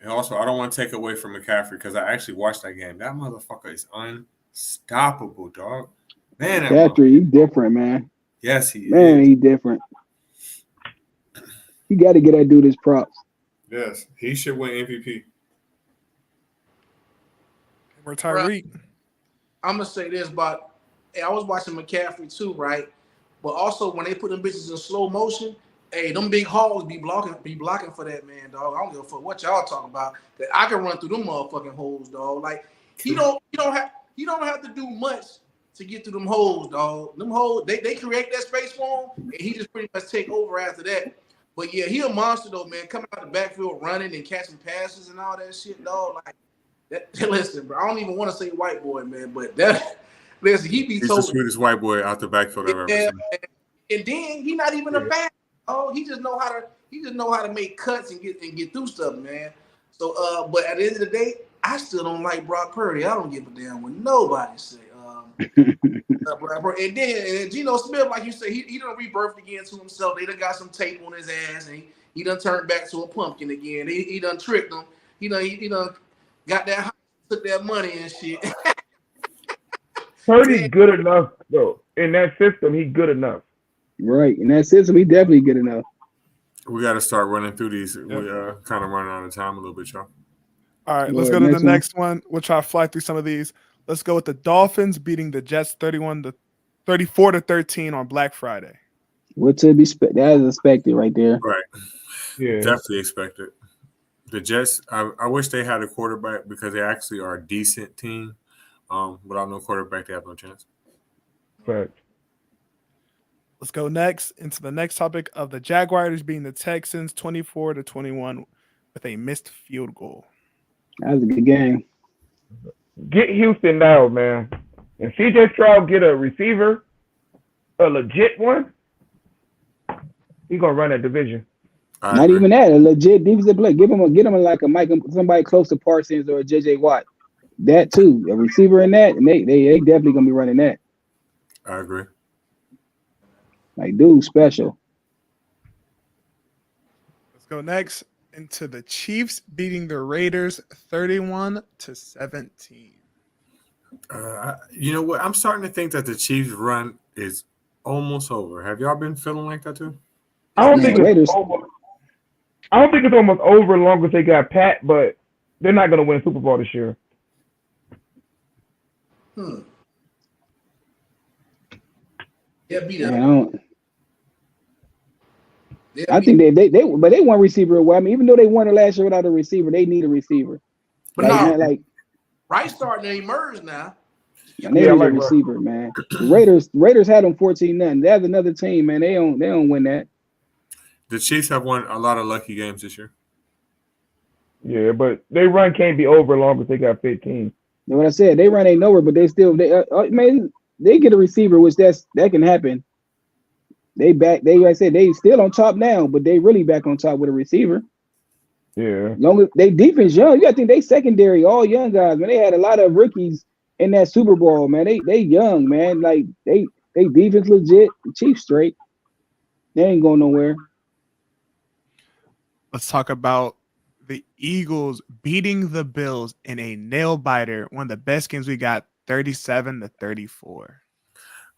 And also, I don't want to take away from McCaffrey because I actually watched that game. That motherfucker is unstoppable, dog. Man, McCaffrey, he's different, man. Yes, he is. Man, he's different. You got to get that dude his props. Yes, he should win MVP. We're Tyreek. I'm gonna say this, but I was watching McCaffrey too, right? But also when they put them bitches in slow motion, hey, them big holes be blocking for that man, dog. I don't give a fuck what y'all talking about. That I can run through them motherfucking holes, dog. Like he don't have to do much to get through them holes, dog. Them holes, they create that space for him, and he just pretty much take over after that. But yeah, he a monster though, man. Coming out the backfield, running and catching passes and all that shit, dog. Like that. Listen, bro. I don't even want to say white boy, man, but that. Listen, he be He's told. the sweetest white boy out the backfield I've ever seen. And then he not even a bad. Oh, he just know how to make cuts and get through stuff, man. So, but at the end of the day, I still don't like Brock Purdy. I don't give a damn what nobody say. And then Geno Smith, like you said, he done rebirthed again to himself. They done got some tape on his ass, and he done turned back to a pumpkin again. He done tricked them. He done got that, took that money and shit. Purdy's good enough though. In that system, he's good enough. Right. In that system, he's definitely good enough. We got to start running through these. We kind of running out of time a little bit, y'all. All right, let's go to the next one. We'll try to fly through some of these. Let's go with the Dolphins beating the Jets 34-13 on Black Friday. What to be that is expected right there. Right. Yeah. Definitely expected. The Jets, I wish they had a quarterback because they actually are a decent team. Without no quarterback, they have no chance. Right. Let's go next into the next topic of the Jaguars beating the Texans 24-21 with a missed field goal. That was a good game. Get Houston now, man. And CJ Stroud get a receiver, a legit one, he's gonna run that division. Not even that, a legit defensive play. Get him like a Mike, somebody close to Parsons or a JJ Watt. That too, a receiver in that, and they definitely gonna be running that. I agree. Like, dude, special. Let's go next into the Chiefs beating the Raiders 31-17. You know what? I'm starting to think that the Chiefs' run is almost over. Have y'all been feeling like that too? I don't think it's over. I don't think it's almost over as long as they got Pat, but they're not going to win Super Bowl this year. Yeah, beat up. I think they won receiver. Well, I mean, even though they won it last year without a receiver, they need a receiver. But like Rice starting to emerge now. And they need a receiver, man. The Raiders had them 14-0. That's another team, man. They don't win that. The Chiefs have won a lot of lucky games this year. Yeah, but their run can't be over as long as they got 15. You know what I said? They run ain't nowhere, but they still they get a receiver, which that can happen. Like I said, they still on top now, but they really back on top with a receiver. Yeah. Long as they defense young, you gotta think they secondary, all young guys, man. They had a lot of rookies in that Super Bowl, man. They young, man. Like they defense legit, the Chiefs straight. They ain't going nowhere. Let's talk about the Eagles beating the Bills in a nail biter. One of the best games we got, 37-34.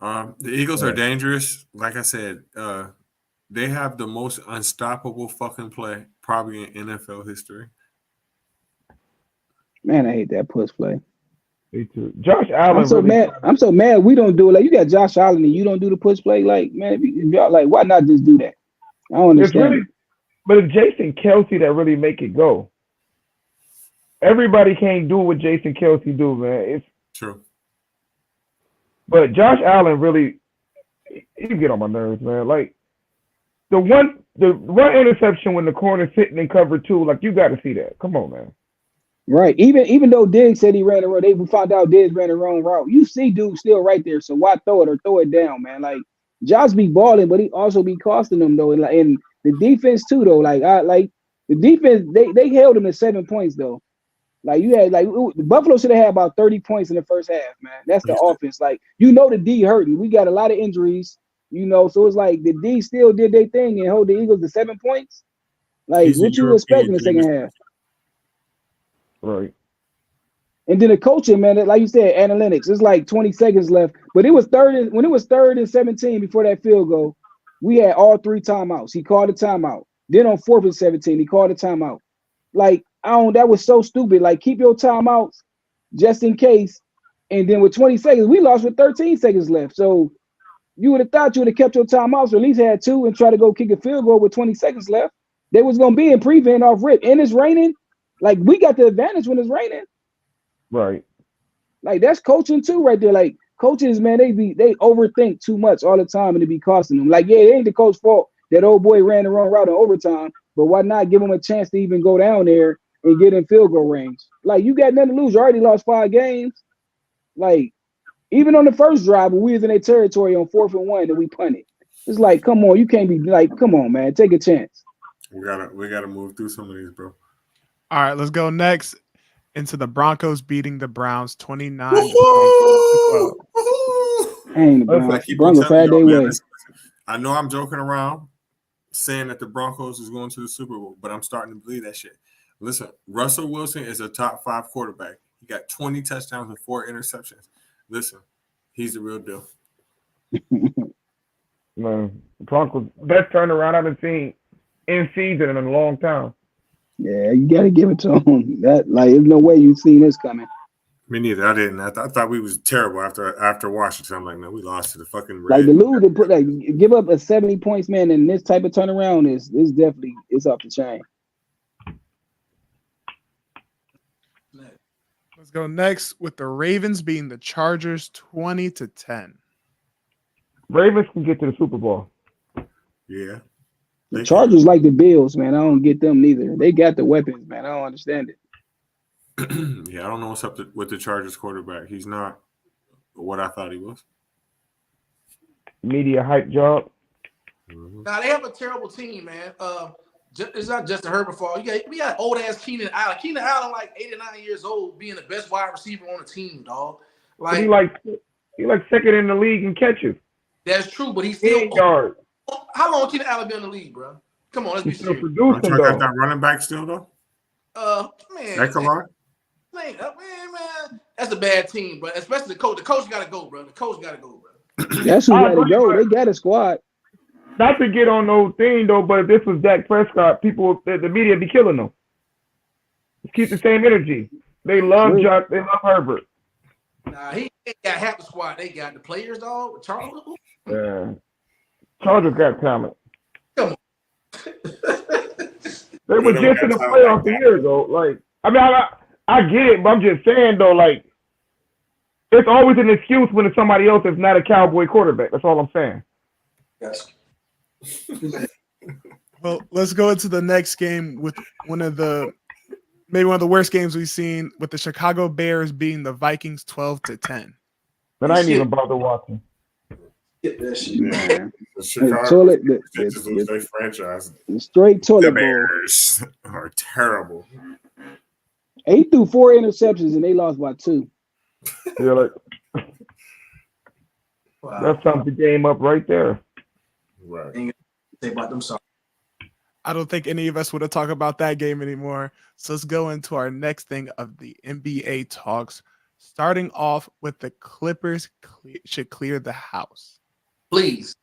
The Eagles are dangerous. Like I said, they have the most unstoppable fucking play probably in NFL history. Man, I hate that push play. Me too. Josh Allen. I'm so mad we don't do it. Like, you got Josh Allen and you don't do the push play. Like, man, if y'all like, why not just do that? I don't understand. But it's Jason Kelce that really make it go. Everybody can't do what Jason Kelce do, man. It's true. But Josh Allen really, he get on my nerves, man. Like the one interception when the corner's sitting in cover two, like you got to see that. Come on, man. Right. Even though Diggs said he ran the route, they found out Diggs ran the wrong route. You see dude still right there, so why throw it or throw it down, man? Like Josh be balling, but he also be costing them though. And the defense too, though. Like the defense, they held him to 7 points though. Like you had the Buffalo should have had about 30 points in the first half, man. That's the offense. Like the D hurting. We got a lot of injuries, so it's like the D still did their thing and hold the Eagles to 7 points. Like what you expect in the second half? Right. And then the coaching, man, like you said, analytics. It's like 20 seconds left, but when it was 3rd and 17 before that field goal, we had all 3 timeouts. He called a timeout. Then on 4th and 17, he called a timeout. Like that was so stupid. Like keep your timeouts just in case. And then with 20 seconds, we lost with 13 seconds left. So You would have thought you would have kept your timeouts, or at least had two, and try to go kick a field goal with 20 seconds left. They was gonna be in prevent off rip, and it's raining. Like we got the advantage when it's raining. Right. Like that's coaching too, right there. Like coaches, man, they overthink too much all the time, and it be costing them. Like, yeah, it ain't the coach's fault that old boy ran the wrong route in overtime, but why not give him a chance to even go down there and get in field goal range? Like you got nothing to lose. You already lost 5 games. Like even on the first drive, when we was in their territory on 4th and 1, and we punted. It's like, come on, you can't be like, come on, man, take a chance. We gotta move through some of these, bro. All right, let's go next into the Broncos beating the Browns 29 to 12. Ain't the Browns. Broncos had their way. I know I'm joking around saying that the Broncos is going to the Super Bowl, but I'm starting to believe that shit. Listen, Russell Wilson is a top 5 quarterback. He got 20 touchdowns and 4 interceptions. Listen, he's the real deal. Man, Broncos best turnaround I've seen in season in a long time. Yeah, you got to give it to him. That like, there's no way you've seen this coming. Me neither. I didn't. I thought we was terrible after Washington. I'm like, man, we lost to the fucking Reds. Like the lose to put like give up a 70 points, man, and this type of turnaround is definitely it's off the chain. Let's go next with the Ravens beating the Chargers 20 to 10. Ravens can get to the Super Bowl. Yeah. The Chargers like the Bills, man. I don't get them neither. They got the weapons, man. I don't understand it. Yeah, I don't know what's up with the Chargers quarterback. He's not what I thought he was. Media hype job. Mm-hmm. Now they have a terrible team, man. It's not just a Herbert fault. We got old ass Keenan Allen. Keenan Allen, like 89 years old, being the best wide receiver on the team, dog. Like he like second in the league in catches. That's true, but he's still yards. How long Keenan Allen been in the league, bro? Come on, let's be serious. Got that running back still though. Man, man, that's a bad team, bro. Especially the coach. The coach got to go, bro. The coach got to go, bro. That's who got to go. They got a squad. Not to get on no thing though, but if this was Dak Prescott, people, the media be killing them. Just keep the same energy. They love Josh. They love Herbert. Nah, he ain't got half the squad. They got the players, dog. Charles. Yeah, Chargers got talent. Come on. They were just in the playoffs a year ago. Like, I mean, I get it, but I'm just saying though, like, it's always an excuse when it's somebody else that's not a Cowboy quarterback. That's all I'm saying. Yes. Well, let's go into the next game with maybe one of the worst games we've seen, with the Chicago Bears beating the Vikings 12 to 10. But I ain't even bother watching. Get that shit, man. The Chicago franchise. Straight toilet the Bears are terrible. 8 threw 4 interceptions and they lost by 2. Yeah, like wow. That sums the game up right there. Right. Say about them songs. I don't think any of us would have talked about that game anymore. So let's go into our next thing of the NBA talks. Starting off with the Clippers should clear the house. Please.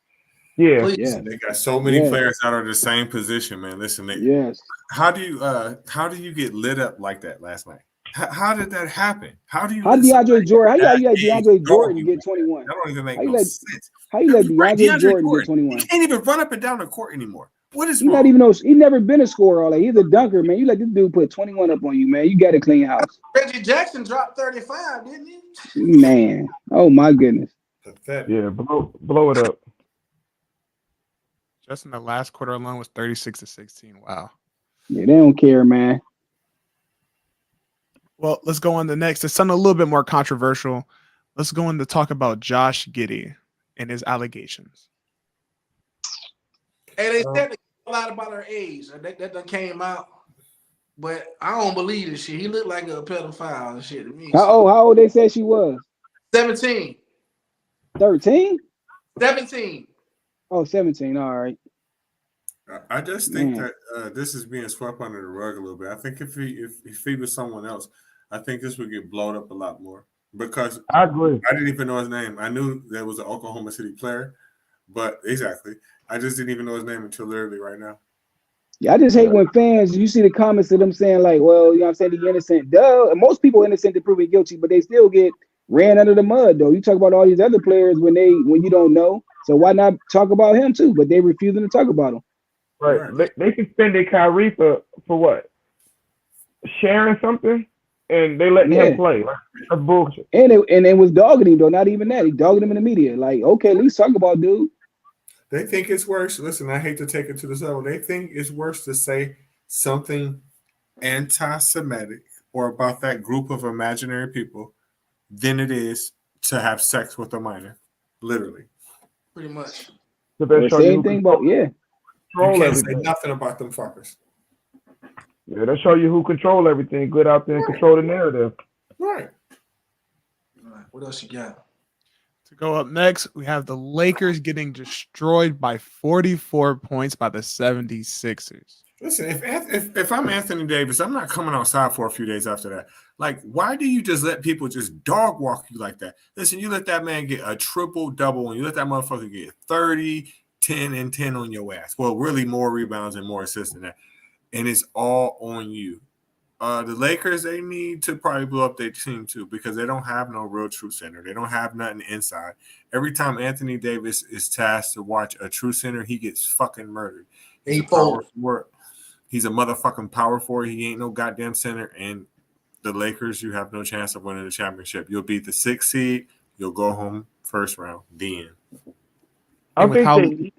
Yeah. Please. Yeah. They got so many players out of the same position, man. Listen, how do you get lit up like that last night? How did that happen? How DeAndre Jordan? How you let DeAndre Jordan get 21? That don't even make no sense. How you let DeAndre Jordan get 21? He can't even run up and down the court anymore. What is he wrong? not even he never been a scorer all that. He's a dunker, man. You let this dude put 21 up on you, man. You got a clean house. Reggie Jackson dropped 35, didn't he? Man, oh my goodness. Pathetic. Yeah, blow it up. Just in the last quarter alone was 36 to 16. Wow. Yeah, they don't care, man. Well, let's go on to next. It's something a little bit more controversial. Let's go on to talk about Josh Giddey and his allegations. Hey, they said a lot about her age. That done came out. But I don't believe this shit. He looked like a pedophile and shit to me. How old they said she was? 17. 13? 17. Oh, 17. All right. I just think that this is being swept under the rug a little bit. I think if he was someone else, I think this would get blown up a lot more. Because I agree. I didn't even know his name. I knew there was an Oklahoma City player, but exactly. I just didn't even know his name until literally right now. Yeah, I just hate when fans, you see the comments of them saying like, well, you know what I'm saying, he's innocent. Duh. And most people innocent to prove it guilty, but they still get ran under the mud though. You talk about all these other players when you don't know. So why not talk about him too? But they refusing to talk about him. Right. They suspended Kyrie for what? Sharing something, and they letting him play. Like, that's bullshit. And it was dogging him though. Not even that. He dogging him in the media. Like, okay, at least talk about dude. They think it's worse. Listen, I hate to take it to this level. They think it's worse to say something anti-Semitic or about that group of imaginary people than it is to have sex with a minor. Literally. Pretty much. The same thing about You can't say nothing about them fuckers. Yeah, they show you who control everything. Good out there and control the narrative. Right. All right. What else you got? To go up next, we have the Lakers getting destroyed by 44 points by the 76ers. Listen, if I'm Anthony Davis, I'm not coming outside for a few days after that. Like, why do you just let people just dog walk you like that? Listen, you let that man get a triple-double, and you let that motherfucker get 30, 10, and 10 on your ass. Well, really more rebounds and more assists than that. And it's all on you. The Lakers, they need to probably blow up their team too because they don't have no real true center. They don't have nothing inside. Every time Anthony Davis is tasked to watch a true center, he gets fucking murdered. He's a power forward. He's a motherfucking power forward. He ain't no goddamn center. And the Lakers, you have no chance of winning the championship. You'll beat the 6th seed. You'll go home first round. The end. I think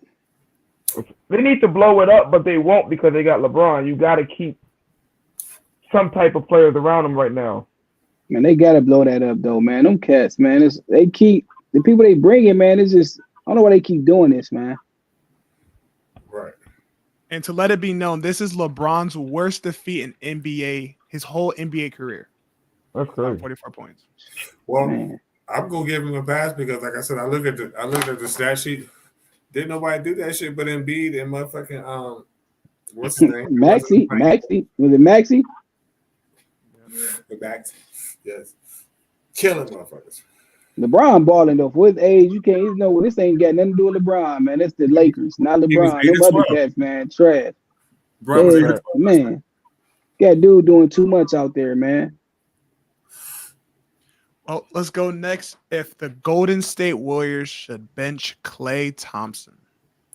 they need to blow it up, but they won't because they got LeBron. You got to keep some type of players around them right now. Man, they got to blow that up though, man. Them cats, man. They keep the people they bring in, man. It's just I don't know why they keep doing this, man. Right. And to let it be known, this is LeBron's worst defeat in NBA, his whole NBA career. That's crazy. 44 points. Well, man. I'm gonna give him a pass because, like I said, I looked at the stat sheet. Didn't nobody do that shit but Embiid and motherfucking what's his name? Maxey. Was it Maxey? The backs. Yes. Killing motherfuckers. LeBron balling though. For his age, you can't know this ain't got nothing to do with LeBron, man. It's the Lakers, not LeBron. No other cats, man. Trash. Yeah, man. Got dude doing too much out there, man. Well, let's go next. If the Golden State Warriors should bench Klay Thompson.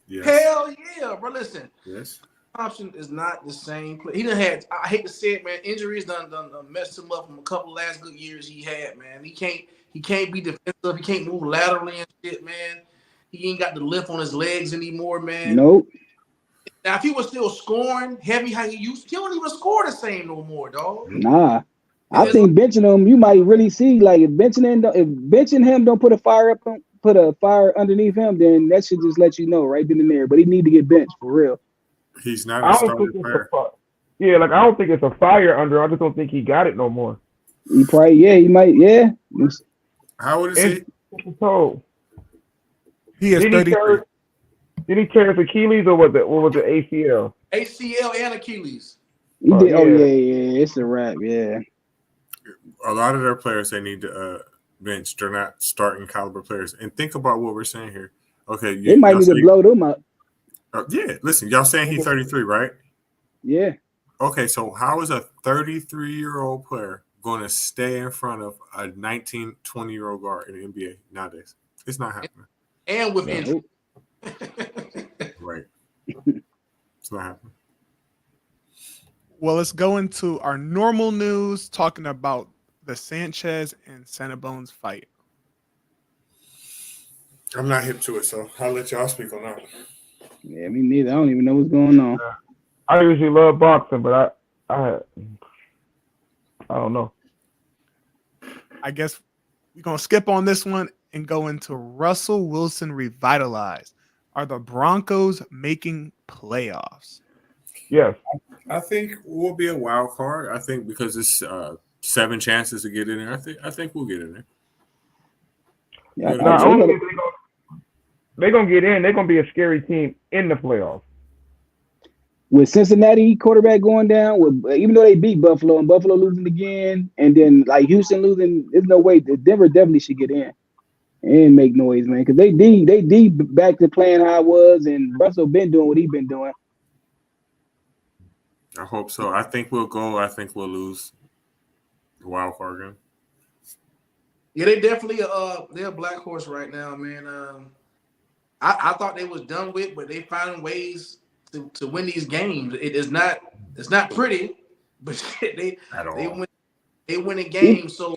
Yes. Hell yeah, bro. Listen. Yes. Thompson is not the same player. He done had, I hate to say it, man, injuries done messed him up from a couple last good years he had, man. He can't be defensive. He can't move laterally and shit, man. He ain't got the lift on his legs anymore, man. Nope. Now, if he was still scoring heavy how he used to, he don't even score the same no more, dog. Nah. I think benching him, you might really see like if benching him don't put a fire underneath him, then that should just let you know right then and there. But he need to get benched for real. He's not a starting player. Yeah, like I don't think it's a fire under. I just don't think he got it no more. He probably, he might, yeah. How old is he? He is 33. Did he tear his Achilles or what was it ACL? ACL and Achilles. He did. Oh yeah, it's a wrap. Yeah. A lot of their players they need to bench. They're not starting caliber players. And think about what we're saying here. Okay, they might need to blow them up. Yeah, listen, y'all saying he's 33, right? Yeah. Okay, so how is a 33-year-old player going to stay in front of a 19, 20-year-old guard in the NBA nowadays? It's not happening. And with injury. Right. It's not happening. Well, let's go into our normal news, talking about the Sanchez and Santabones fight. I'm not hip to it, so I'll let y'all speak on that. Yeah, me neither. I don't even know what's going on. I usually love boxing, but I don't know. I guess we're going to skip on this one and go into Russell Wilson revitalized. Are the Broncos making playoffs? Yes. I think we'll be a wild card. I think because it's 7 chances to get in there. I think we'll get in there. Yeah, they're gonna get in. They're gonna be a scary team in the playoffs. With Cincinnati quarterback going down, even though they beat Buffalo and Buffalo losing again, and then like Houston losing, there's no way. Denver definitely should get in and make noise, man, because they back to playing how it was, and Russell been doing what he been doing. I hope so. I think we'll go. I think we'll lose the wild card game. Yeah, they definitely they're a black horse right now, man. I thought they was done with, but they finding ways to win these games. It's not pretty, but shit, they winning games. So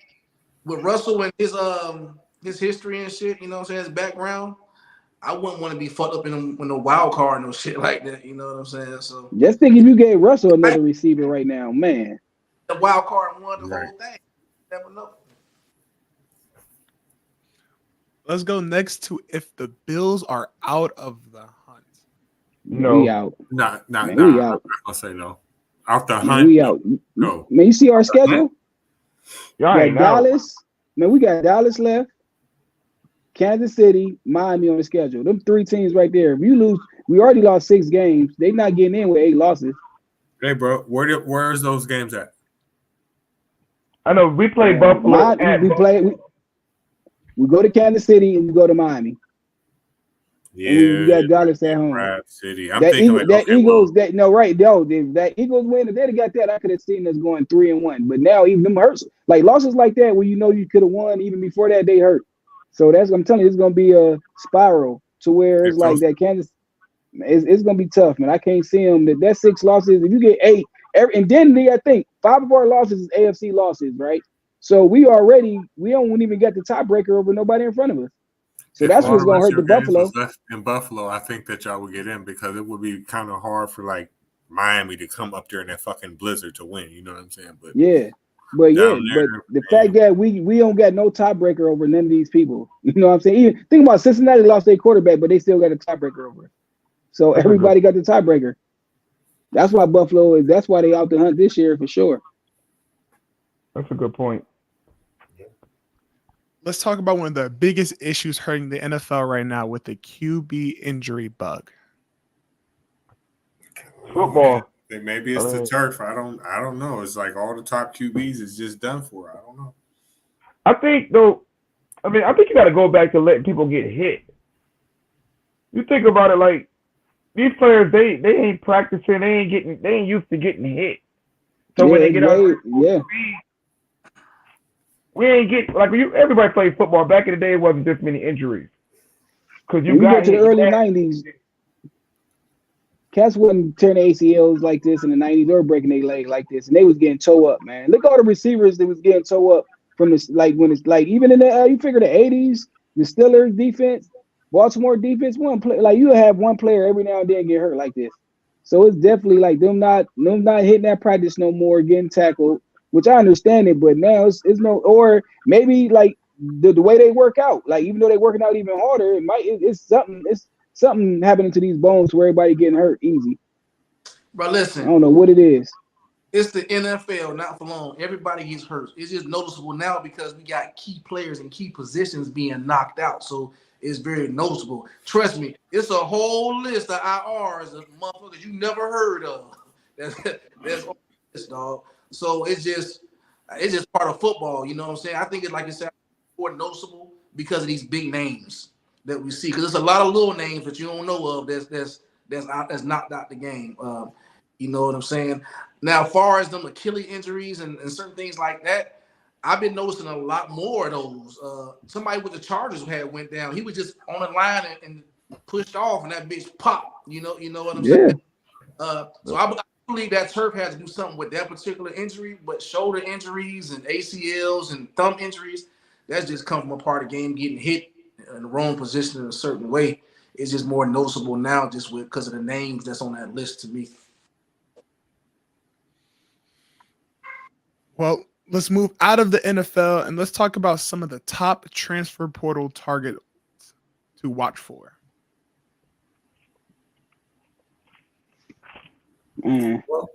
with Russell and his history and shit, you know what I'm saying, his background, I wouldn't want to be fucked up in the wild card and no shit like that. You know what I'm saying? So just think if you gave Russell another receiver right now, man. The wild card won the whole thing. Never know. Let's go next to if the Bills are out of the hunt. No, we out. Nah. We out. I'll say no. Out the Man, hunt. we out. No. Man, you see our schedule? Y'all ain't Dallas. Man, we got Dallas left. Kansas City, Miami on the schedule. Them 3 teams right there. If you lose, we already lost 6 games. They not getting in with 8 losses. Hey, bro, where's those games at? I know we play Buffalo. We go to Kansas City and we go to Miami. Yeah, we got Dallas at home. City. I'm thinking that Eagles. That Eagles win. If they'd have got that, I could have seen us going 3-1. But now even them hurts. Like losses like that, where you know you could have won even before that, they hurt. So I'm telling you, it's gonna be a spiral to where it's like that Kansas. It's gonna be tough, man. I can't see them. That 6 losses. If you get 8, and then I think 5 of our losses is AFC losses, right? So we don't even get the tiebreaker over nobody in front of us. So that's what's gonna hurt the Buffalo. In Buffalo, I think that y'all would get in because it would be kind of hard for like Miami to come up there in that fucking blizzard to win. You know what I'm saying? But the fact that we don't got no tiebreaker over none of these people. You know what I'm saying? Even think about Cincinnati lost their quarterback, but they still got a tiebreaker over it. So everybody got the tiebreaker. That's why Buffalo is. That's why they out the hunt this year for sure. That's a good point. Let's talk about one of the biggest issues hurting the NFL right now with the QB injury bug. Football. Maybe it's the turf. I don't know. It's like all the top QBs is just done for. I don't know. I think though. I think you got to go back to letting people get hit. You think about it, like these players, they ain't practicing. They ain't used to getting hit. So when they get out, we ain't get like everybody played football back in the day. It wasn't this many injuries because you got to the early '90s. Cats wasn't turning ACLs like this in the '90s. They were breaking their leg like this, and they was getting toe up. Man, look at all the receivers that was getting toe up from this. Like when it's like even in the you figure the '80s, the Steelers defense, Baltimore defense, one play like you have one player every now and then get hurt like this. So it's definitely like them not hitting that practice no more, getting tackled. Which I understand it, but now it's no, or maybe like the way they work out, like even though they're working out even harder, it's something happening to these bones where everybody getting hurt easy. But listen, I don't know what it is. It's the NFL, not for long. Everybody gets hurt. It's just noticeable now because we got key players in key positions being knocked out. So it's very noticeable. Trust me, it's a whole list of IRs of motherfuckers you never heard of. That's on this, dog. So it's just part of football, you know what I'm saying? I think it's like you said, more noticeable because of these big names that we see. Because there's a lot of little names that you don't know of that's knocked out the game. You know what I'm saying? Now, as far as them Achilles injuries and certain things like that, I've been noticing a lot more of those. Somebody with the Chargers went down. He was just on the line and pushed off, and that bitch popped. You know what I'm saying? So I believe that turf has to do something with that particular injury, but shoulder injuries and ACLs and thumb injuries, that's just come from a part of the game, getting hit in the wrong position in a certain way. It's just more noticeable now just because of the names that's on that list to me. Well, let's move out of the NFL and let's talk about some of the top transfer portal targets to watch for. Well,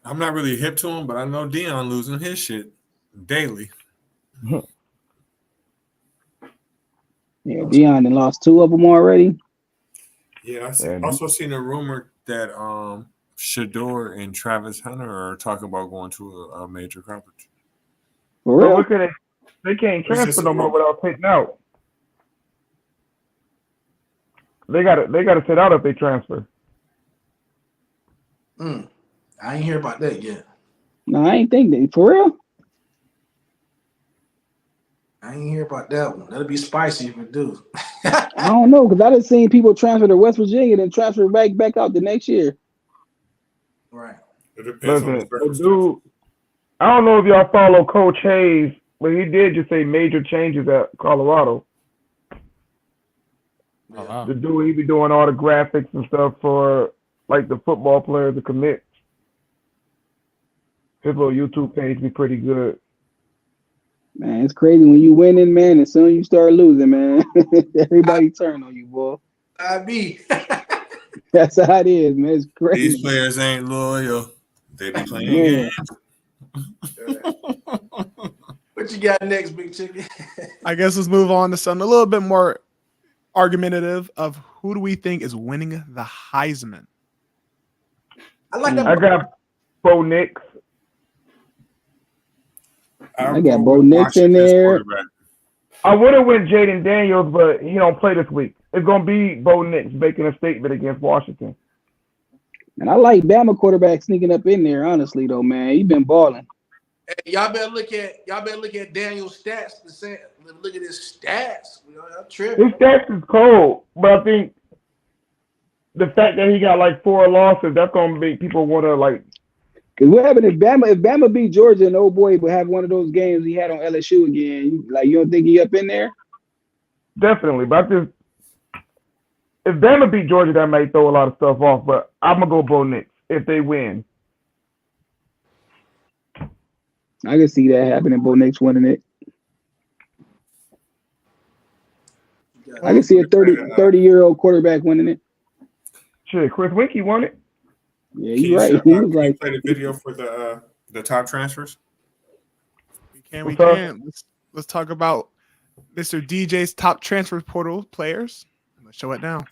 I'm not really hip to him, but I know Dion losing his shit daily. Yeah, Dion lost 2 of them already. Yeah, I also seen a rumor that Shador and Travis Hunter are talking about going to a major conference. For real? Look at it. They can't transfer no more without sitting out. They gotta sit out if they transfer. I ain't hear about that yet. No, I ain't think that. For real? I ain't hear about that one. That'll be spicy if it do. I don't know, because I done seen people transfer to West Virginia and transfer back out the next year. Right. It depends on the Listen, circumstances. dude, I don't know if y'all follow Coach Hayes, but he did just say major changes at Colorado. Oh, wow. The dude, he be doing all the graphics and stuff for like the football players to commit. His little YouTube page be pretty good. Man, it's crazy when you winning, man, and soon you start losing, man. Everybody turn on you, boy. I be. That's how it is, man. It's crazy. These players ain't loyal. They be playing Man. games. What you got next, Big Chicken? I guess let's move on to something a little bit more argumentative of who do we think is winning the Heisman? I like that. I got Bo Nix. I got Bo Nix in there. I would have went Jaden Daniels, but he don't play this week. It's gonna be Bo Nix making a statement against Washington. And I like Bama quarterback sneaking up in there, honestly, though, man. He been balling. Hey, y'all better look at Daniel's stats. Look at his stats. I'm tripping. His stats is cold, but I think the fact that he got like 4 losses, that's gonna make people want to like. Because what happened if Bama beat Georgia and old boy would have one of those games he had on LSU again? You don't think he up in there? Definitely, but if Bama beat Georgia, that might throw a lot of stuff off. But I'm gonna go Bo Nix if they win. I can see that happening. Bo Nix winning it. I can see a 30-year-old quarterback winning it. Shit, Chris Winkie won it. Yeah, you're right. He was like, play the video for the top transfers. We can. Let's talk about Mr. DJ's top transfer portal players. Let's show it now.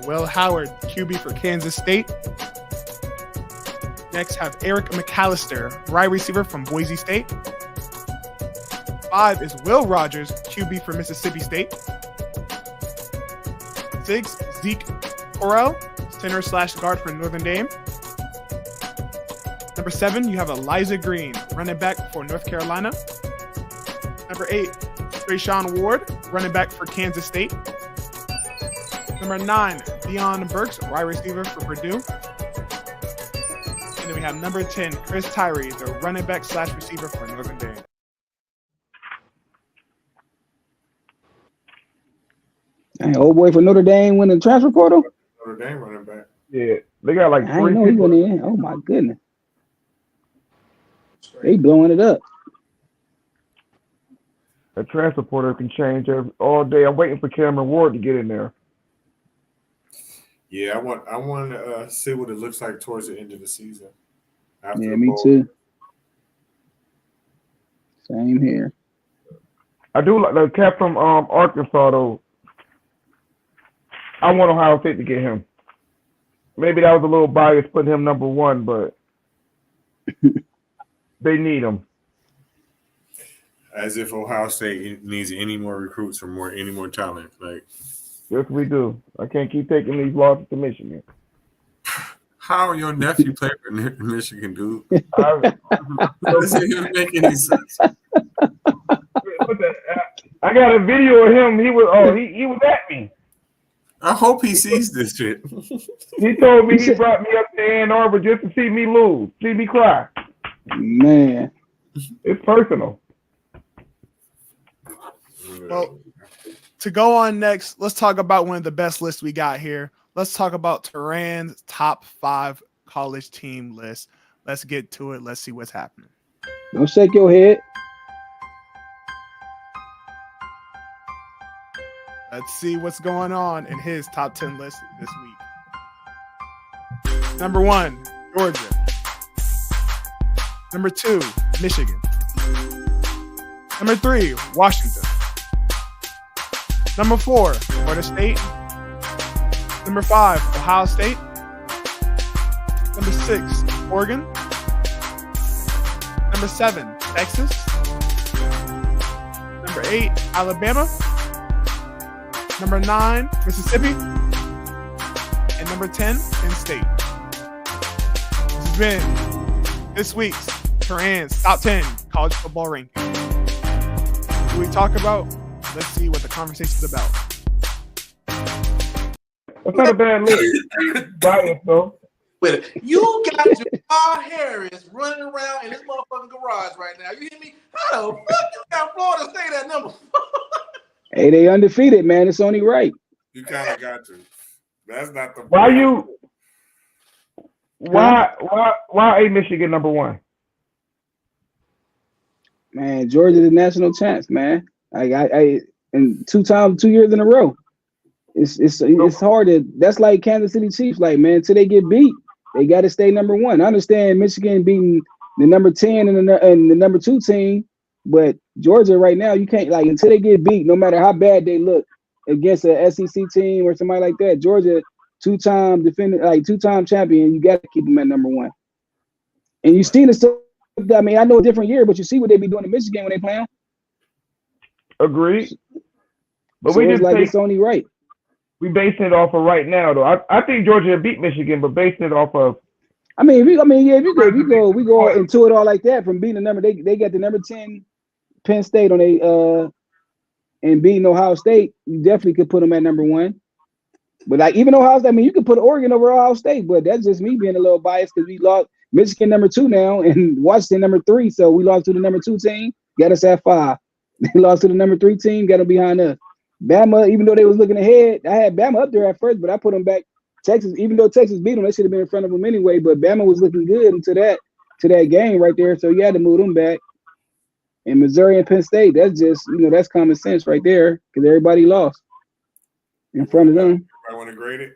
Will Howard, QB for Kansas State. Next, have Eric McAllister, wide receiver from Boise State. 5 is Will Rogers, QB for Mississippi State. 6, Zeke Correll, center/guard for Northern Dame. Number 7, you have Elijah Green, running back for North Carolina. Number 8, Trayshawn Ward, running back for Kansas State. Number 9, Deion Burks, wide receiver for Purdue. And then we have number 10, Chris Tyree, the running back/receiver for Northern Dame. Dang, old boy for Notre Dame winning the transfer portal? Notre Dame running back. Yeah, they got like I 3 didn't know he people. went in. Oh, my goodness. They blowing it up. A transfer portal can change all day. I'm waiting for Cameron Ward to get in there. Yeah, I want to see what it looks like towards the end of the season. After Yeah, the me bowl. too. Same here. I do like the cat from Arkansas though. I want Ohio State to get him. Maybe that was a little bias putting him number 1, but they need him. As if Ohio State needs any more recruits or any more talent. Like, Yes, we do. I can't keep taking these losses to Michigan. how your nephew played for Michigan, dude? I Doesn't even make any sense. I got a video of him. He was at me. I hope he sees this shit. He told me he brought me up to Ann Arbor just to see me lose, see me cry. Man. It's personal. Well, to go on next, let's talk about one of the best lists we got here. Let's talk about Tehran's top 5 college team list. Let's get to it. Let's see what's happening. Don't shake your head. Let's see what's going on in his top 10 list this week. Number 1, Georgia. Number 2, Michigan. Number 3, Washington. Number 4, Florida State. Number 5, Ohio State. Number 6, Oregon. Number 7, Texas. Number 8, Alabama. Number 9, Mississippi. And number 10, Penn State. This has been this week's Turan's Top 10 College Football Ranking. What we talk about? Let's see what the conversation's about. That's not a bad list. Bias, though. Wait, you got Jamar Harris running around in this motherfucking garage right now. You hear me? How the fuck you got Florida State at number 4? Hey, they undefeated, man. It's only right. You kind of got to. That's not the. Why ain't Michigan number 1? Man, Georgia the national champs, man. And 2 years in a row. It's hard to. That's like Kansas City Chiefs. Like, man, until they get beat, they got to stay number 1. I understand Michigan beating the number 10 and the number 2 team, but Georgia right now, you can't, like, until they get beat, no matter how bad they look against a SEC team or somebody like that. Georgia, 2-time defender, like 2-time champion, you got to keep them at number 1. And you see the stuff. I mean, I know a different year, but you see what they be doing in Michigan when they play them. Agreed. But so we just like it's only right. We basing it off of right now, though. I think Georgia beat Michigan, but basing it off of. If you go into it all like that from beating the number. They got the number 10 Penn State on and beating Ohio State. You definitely could put them at number 1. But like even Ohio State, you could put Oregon over Ohio State, but that's just me being a little biased because we lost Michigan number 2 now and Washington number 3. So we lost to the number 2 team, got us at 5. They lost to the number 3 team, got them behind us. Bama, even though they was looking ahead, I had Bama up there at first, but I put them back. Texas, even though Texas beat them, they should have been in front of them anyway. But Bama was looking good into that game right there, so you had to move them back. And Missouri and Penn State, that's just that's common sense right there because everybody lost in front of them. I want to grade it.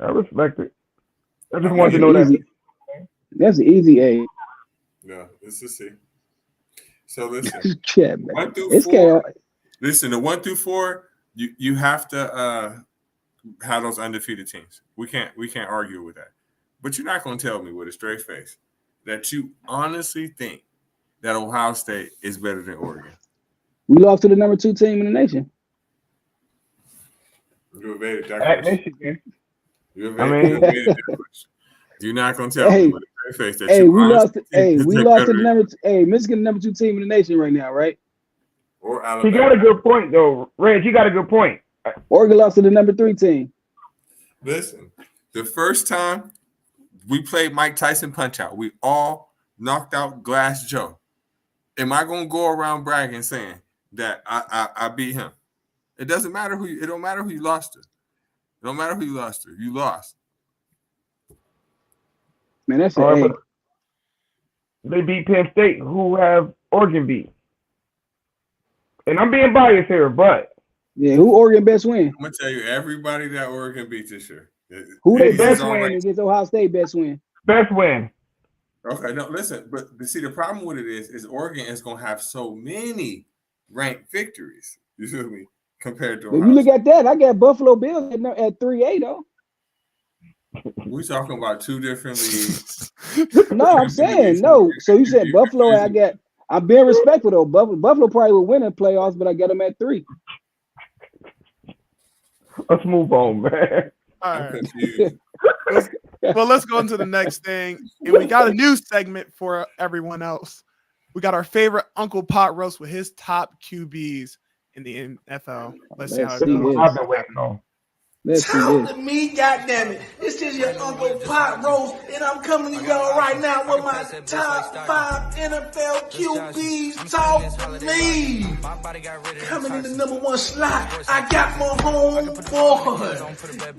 I respect it. I just wanted to know that. That's an easy A. No, this is C. So listen, yeah, 1 through 4. Listen, the 1 through 4, you have to have those undefeated teams. We can't argue with that. But you're not going to tell me with a straight face that you honestly think that Ohio State is better than Oregon. We lost to the number 2 team in the nation. You evaded that At question. Michigan. You evaded that question. You're not going to tell me with a straight face that we lost to the number. Michigan, the number 2 team in the nation right now, right? Or Alabama. He got a good point, though. Reg, you got a good point. Oregon lost to the number 3 team. Listen, the first time we played Mike Tyson Punch-Out, we all knocked out Glass Joe. Am I going to go around bragging saying that I beat him? It doesn't matter it don't matter who you lost to. It don't matter who you lost to. You lost. Man, that's right, they beat Penn State, who have Oregon beat. And I'm being biased here, but who Oregon best win? I'm gonna tell you everybody that Oregon beat this year. Who they best win against Ohio State best win? Best win. Okay, no, listen, but see the problem with it is Oregon is gonna have so many ranked victories. You feel me? Compared to If you look at that, I got Buffalo Bills at 3-8 though. We're talking about 2 different leagues. No, I'm saying no. So you said Buffalo. I'm being respectful though. Buffalo probably will win the playoffs, but I got them at 3. Let's move on, man. All right. Let's go into the next thing. And we got a new segment for everyone else. We got our favorite Uncle Pot roast with his top QBs in the NFL. Let's see how it goes. I've been waiting on. Talk to me, goddammit. This is your Uncle Pot Roast, and I'm coming to y'all right now with my top 5 NFL QBs. Talk to me. Coming in the number 1 slot, I got my homeboy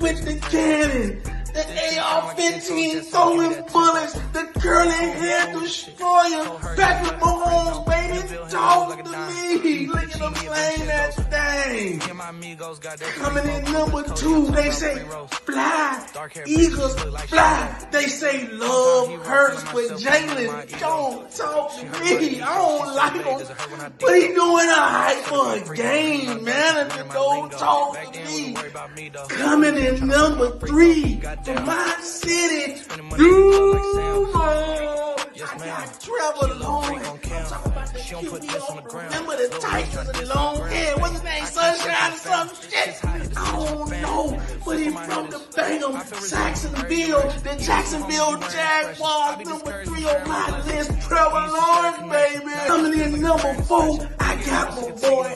with the cannon, the AR-15 throwing bullets, the curly hair destroyer, Patrick Mahomes, baby. Talk to me. Look at them playing that thing. Coming in number 2. They say fly, Eagles fly. They say love hurts, but Jalen don't talk to me. I don't like him, but he doing a hype for a game, man. If you don't talk to me, coming in number 3 from my city, I got Trevor Lawrence. I'm talking about the QB. Remember the Titans and the long hair. What's his name? Sunshine. 9 or some shit. I don't know, but he from the Bangum, Jacksonville, the Jacksonville Jaguars, number 3 on my list. Trevor Lawrence, baby. Coming in number 4, I got my boy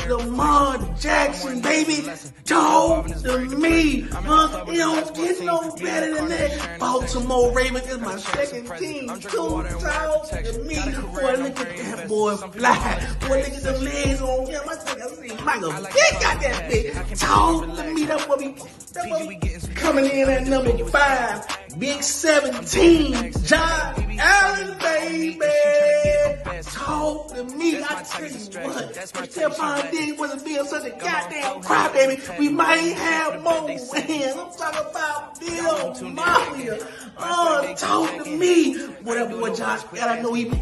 Lamar Jackson, baby. Talk to me. It don't get no better than that. Baltimore Ravens is my second team. Talk to me. Boy, look at that boy fly. Boy, look at the legs on him. I think I see Michael Vick got that big. Talk to me. That boy coming in at number 5. Big 17. John Allen, baby. Talk to me. I tell you what. If Stephon Diggs wasn't being such a goddamn crybaby, we might have more wins. I'm talking about Bill Mafia. Oh, talk to me. Whatever boy Josh Allen, I know he be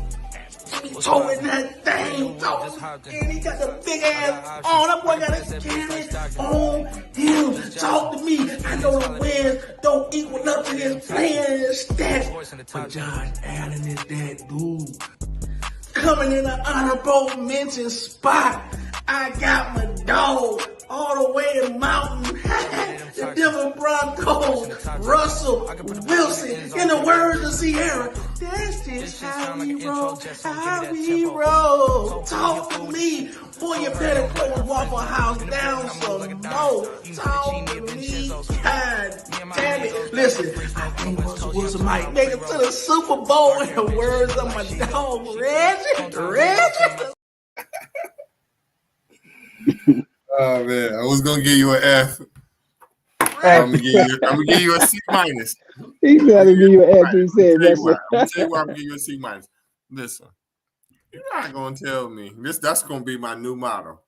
towing that thing. And he got the big ass on. That boy got his carry on him. Talk to me. I know the wins don't equal up to his playing and his stats. But Josh Allen is that dude. Coming in an honorable mention spot, I got my dog all the way in Mountain. The Denver Broncos, Russell Wilson. In the words of Sierra, that's just how we roll, how we roll. Talk to me. Boy, you better close Waffle House down some more. Talk to me. God damn it. Listen, I think Russell Wilson might make it to the Super Bowl in the words of my dog, Reggie. Oh man, I was gonna give you an F. I'm gonna give you a C minus. He's gonna give you an F. He said, I'm gonna tell you why I'm gonna give you a C minus. Listen, you're not gonna tell me that's gonna be my new motto.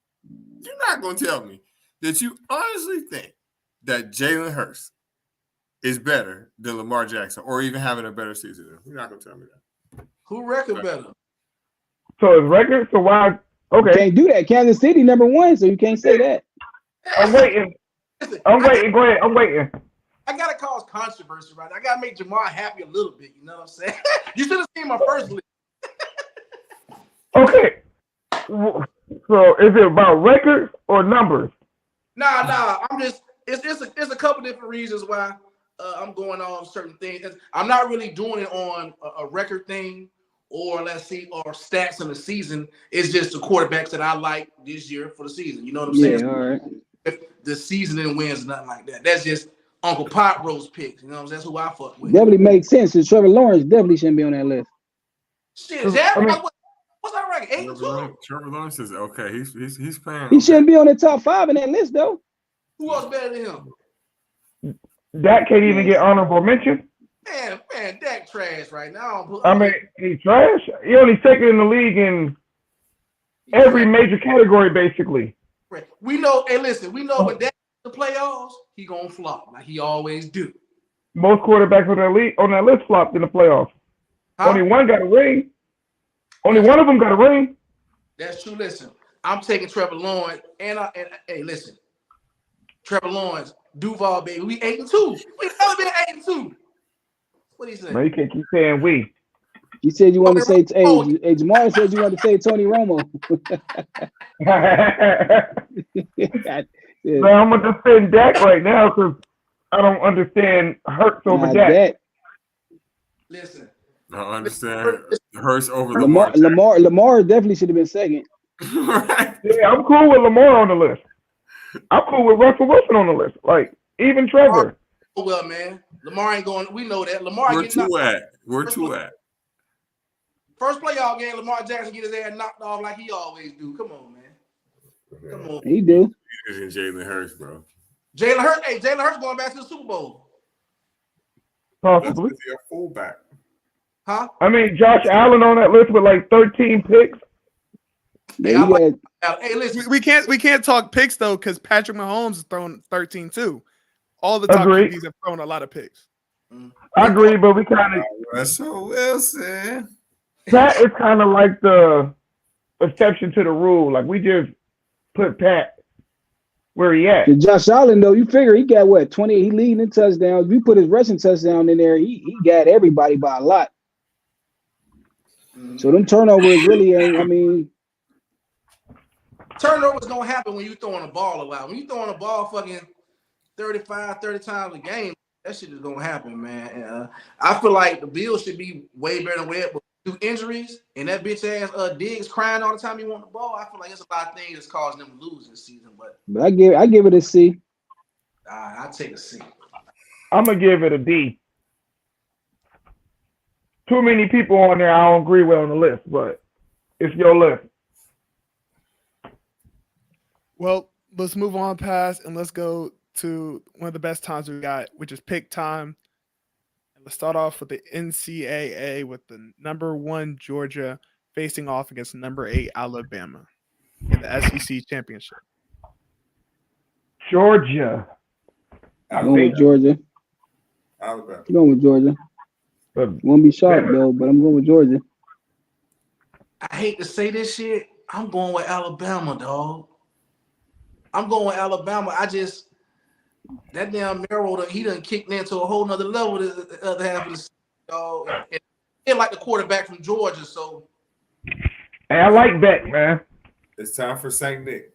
You're not gonna tell me that you honestly think that Jalen Hurts is better than Lamar Jackson, or even having a better season. You're not gonna tell me that. Who record better? So his record. So why? Okay. You can't do that. Kansas City #1, so you can't say that. I'm waiting. I'm waiting. Go ahead. I'm waiting. I gotta cause controversy, right? I gotta make Jamar happy a little bit. You know what I'm saying? You should have seen my first list. Okay. So is it about records or numbers? Nah. I'm just it's a couple different reasons why I'm going on certain things. I'm not really doing it on a record thing or let's see, or stats in the season. It's just the quarterbacks that I like this year for the season. You know what I'm saying? Yeah, all right. If the season and wins, nothing like that. That's just Uncle Pot Roast picks. You know what I'm saying? That's who I fuck with. Definitely makes sense. Because Trevor Lawrence definitely shouldn't be on that list. Shit, what's that record? 8-2? Trevor Lawrence is okay. He's playing. He shouldn't be on the top 5 in that list, though. Who else better than him? Dak can't even get honorable mention. Man, Dak trash right now. I mean, he's trash. He only second in the league in every major category, basically. We know, hey, listen, we know when Dak the playoffs, he gonna flop like he always do. Most quarterbacks on that list flopped in the playoffs. Huh? Only one got a ring. Only one of them got a ring. That's true. Listen, I'm taking Trevor Lawrence, and hey, listen, Trevor Lawrence, Duval, baby, we 8-2. We never been 8-2. What do you say? Man, you can't keep saying we. You said you wanted to say, hey, Jamal said you wanted to say Tony Romo. Man, I'm going to defend Dak right now because I don't understand Hurts over Dak. Listen. I understand Hurts over Lamar. Lamar definitely should have been second. Right. Yeah, I'm cool with Lamar on the list. I'm cool with Russell Wilson on the list. Like, even Trevor. Oh, well, man. Lamar ain't going. We know that. Lamar. Where two at? First playoff game, Lamar Jackson get his ass knocked off like he always do. Come on, man. Come on. He do. He's Jalen Hurts, bro. Jalen Hurts going back to the Super Bowl. Possibly. Is he a fullback? Huh? I mean, Josh Allen on that list with like 13 picks. Hey, listen. We can't talk picks though, because Patrick Mahomes is throwing 13 too. All the top QBs have thrown a lot of picks. I agree, but we kind of Russell Wilson. Pat is kind of like the exception to the rule. Like we just put Pat where he at. Josh Allen though, you figure he got what 20? He leading in touchdowns. We put his rushing touchdown in there. He got everybody by a lot. So them turnovers really ain't. I mean, Turnovers gonna happen when you throwing the ball a lot. When you throwing the ball fucking 35, 30 times a game, that shit is gonna happen, man. And, I feel like the Bills should be way better than Webb, but through injuries and that bitch ass Diggs crying all the time he want the ball. I feel like it's a lot of things that's causing them to lose this season. But I give it a C. I take a C. I'm gonna give it a D. Too many people on there I don't agree with on the list, but it's your list. Well, let's move on past and let's go to one of the best times we got, which is pick time. And let's start off with the NCAA with the number 1 Georgia facing off against number 8 Alabama in the SEC championship. Georgia. I'm going with Georgia. Alabama. I'm going with Georgia. Won't be sharp though, but I'm going with Georgia. I hate to say this shit. I'm going with Alabama, dog. I'm going with Alabama. That damn Merrill, he done kicked into a whole nother level the other half of the season, dog. And he like the quarterback from Georgia, so. Hey, I like Beck, man. It's time for St. Nick.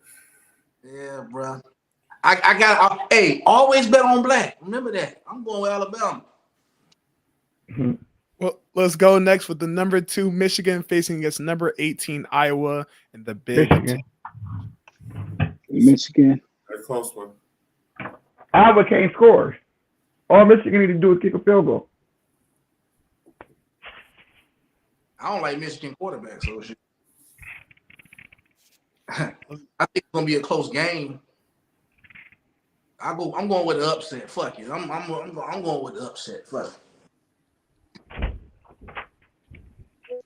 Yeah, bro. I got. Hey, always bet on black. Remember that. I'm going with Alabama. Well, let's go next with the number 2 Michigan facing against number 18 Iowa in the Big Ten. Michigan. A close one. Iowa can't score. All Michigan need to do is kick a field goal. I don't like Michigan quarterbacks, so shit. I think it's gonna be a close game. I'm going with the upset. Fuck it. I'm going with the upset. Fuck it.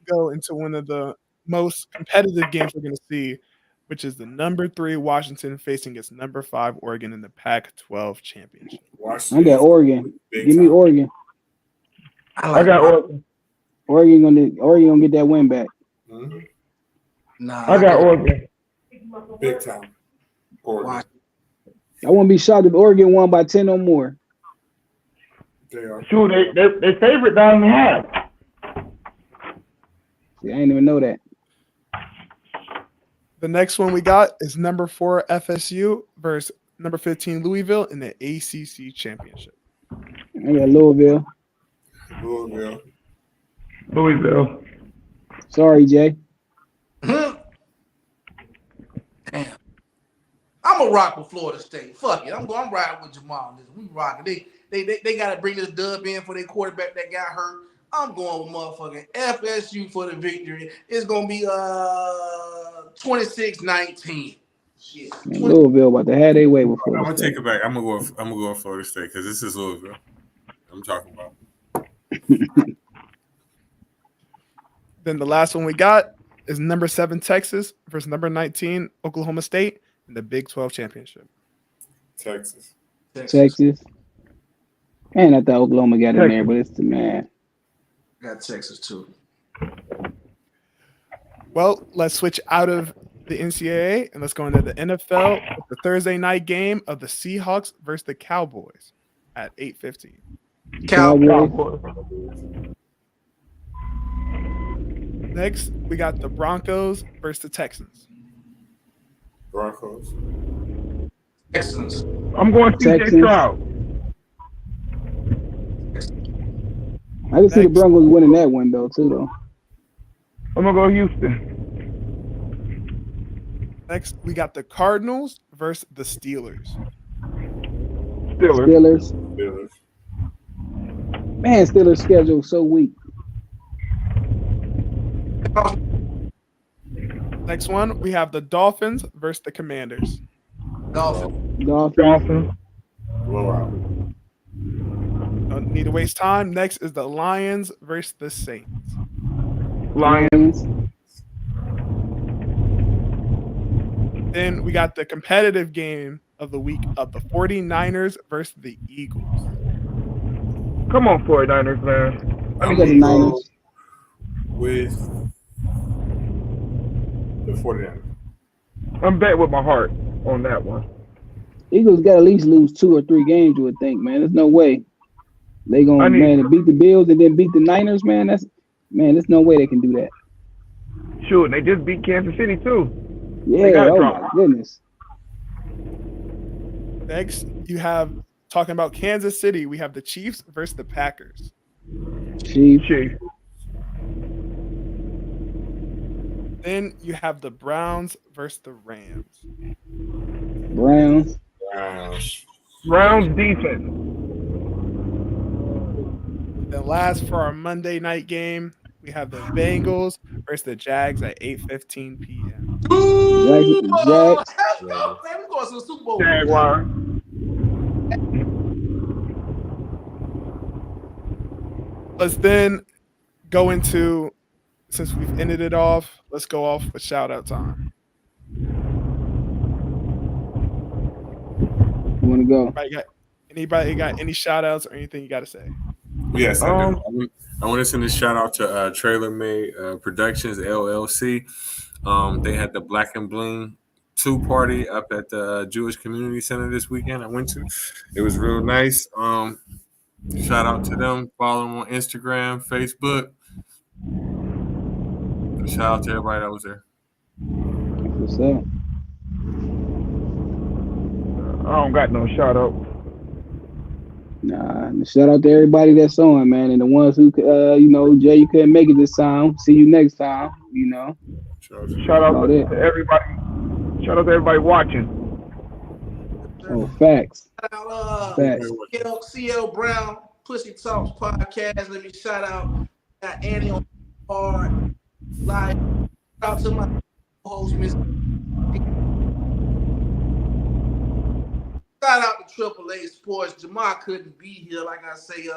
Go into one of the most competitive games we're going to see, which is the number 3 Washington facing its number 5 Oregon in the Pac-12 championship. I got Oregon. Give me Oregon. I got Oregon. Oregon gonna get that win back. Mm-hmm. Nah, I got Oregon. Big time. Oregon. I won't be shocked if Oregon won by 10 or more. They are. Sure, they favorite down in half. See, I didn't even know that. The next one we got is number 4 FSU versus number 15 Louisville in the ACC championship. I got Louisville. Louisville. Sorry, Jay. Damn. I'm gonna rock with Florida State. Fuck it. I'm riding with Jamal. We rocking. They gotta bring this dub in for their quarterback that got hurt. I'm going with motherfucking FSU for the victory. It's gonna be 26-19. Shit. Louisville about to have their way with Florida I'm gonna State. take it back. I'm gonna go with Florida State because this is Louisville. I'm talking about. Then the last one we got is number 7 Texas versus number 19 Oklahoma State in the Big 12 championship. Texas. Man, I thought Oklahoma got in there, but it's the man. Got Texas too. Well, let's switch out of the NCAA and let's go into the NFL with the Thursday night game of the Seahawks versus the Cowboys at 8:15. Cowboys. Next, we got the Broncos versus the Texans. Broncos. Texans. I'm going CJ Stroud. I can see the Broncos winning that one though, too. Though I'm gonna go Houston. Next, we got the Cardinals versus the Steelers. Steelers. Man, Steelers' schedule so weak. Next one, we have the Dolphins versus the Commanders. Dolphins. Dolphins. Blowout. Don't need to waste time. Next is the Lions versus the Saints. Lions. Then we got the competitive game of the week of the 49ers versus the Eagles. Come on, 49ers, man. I got the Niners. With the 49ers. I'm betting with my heart on that one. Eagles got to at least lose 2 or 3 games, you would think, man. There's no way they gonna beat the Bills and then beat the Niners, man. There's no way they can do that. Sure, they just beat Kansas City too. They Yeah. got to Oh drop. my goodness. Next, you have talking about Kansas City. We have the Chiefs versus the Packers. Chief. Chief. Then you have the Browns versus the Rams. Browns. Browns defense. Then last for our Monday night game, we have the Bengals versus the Jags at 8:15 p.m. Jackson. Jacks. Oh, man, we going to the Super Bowl. Jaguar. Let's then go into, since we've ended it off, let's go off with shout out time. You want to go? Anybody got any shout outs or anything you got to say? Yes, I do. I want to send a shout out to Trailer Made Productions LLC. They had the Black and Bling 2 party up at the Jewish Community Center this weekend. I went to. It was real nice. Shout out to them. Follow them on Instagram, Facebook. Shout out to everybody that was there. What's up? I don't got no shout out. Nah, shout out to everybody that's on, man, and the ones who, Jay, you couldn't make it this time. See you next time. Shout out to everybody. Shout out to everybody watching. Oh, facts. Facts. CL Brown, Pussy Talks Podcast. Let me shout out. Got Annie on hard. Live. Shout out to my host, Miss. Shout out to AAA Sports. Jamal couldn't be here. Like I say,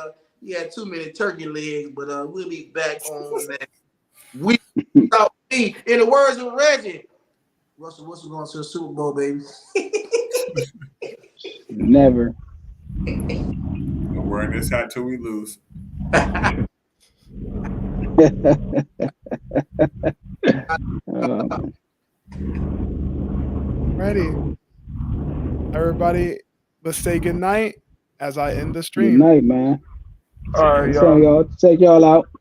he had too many turkey legs, but we'll be back on that week. In the words of Reggie, Russell Wilson going to the Super Bowl, baby. Never. I'm wearing this hat till we lose. Ready. Everybody, let's say good night as I end the stream. Good night, man. All right, y'all. Take y'all out.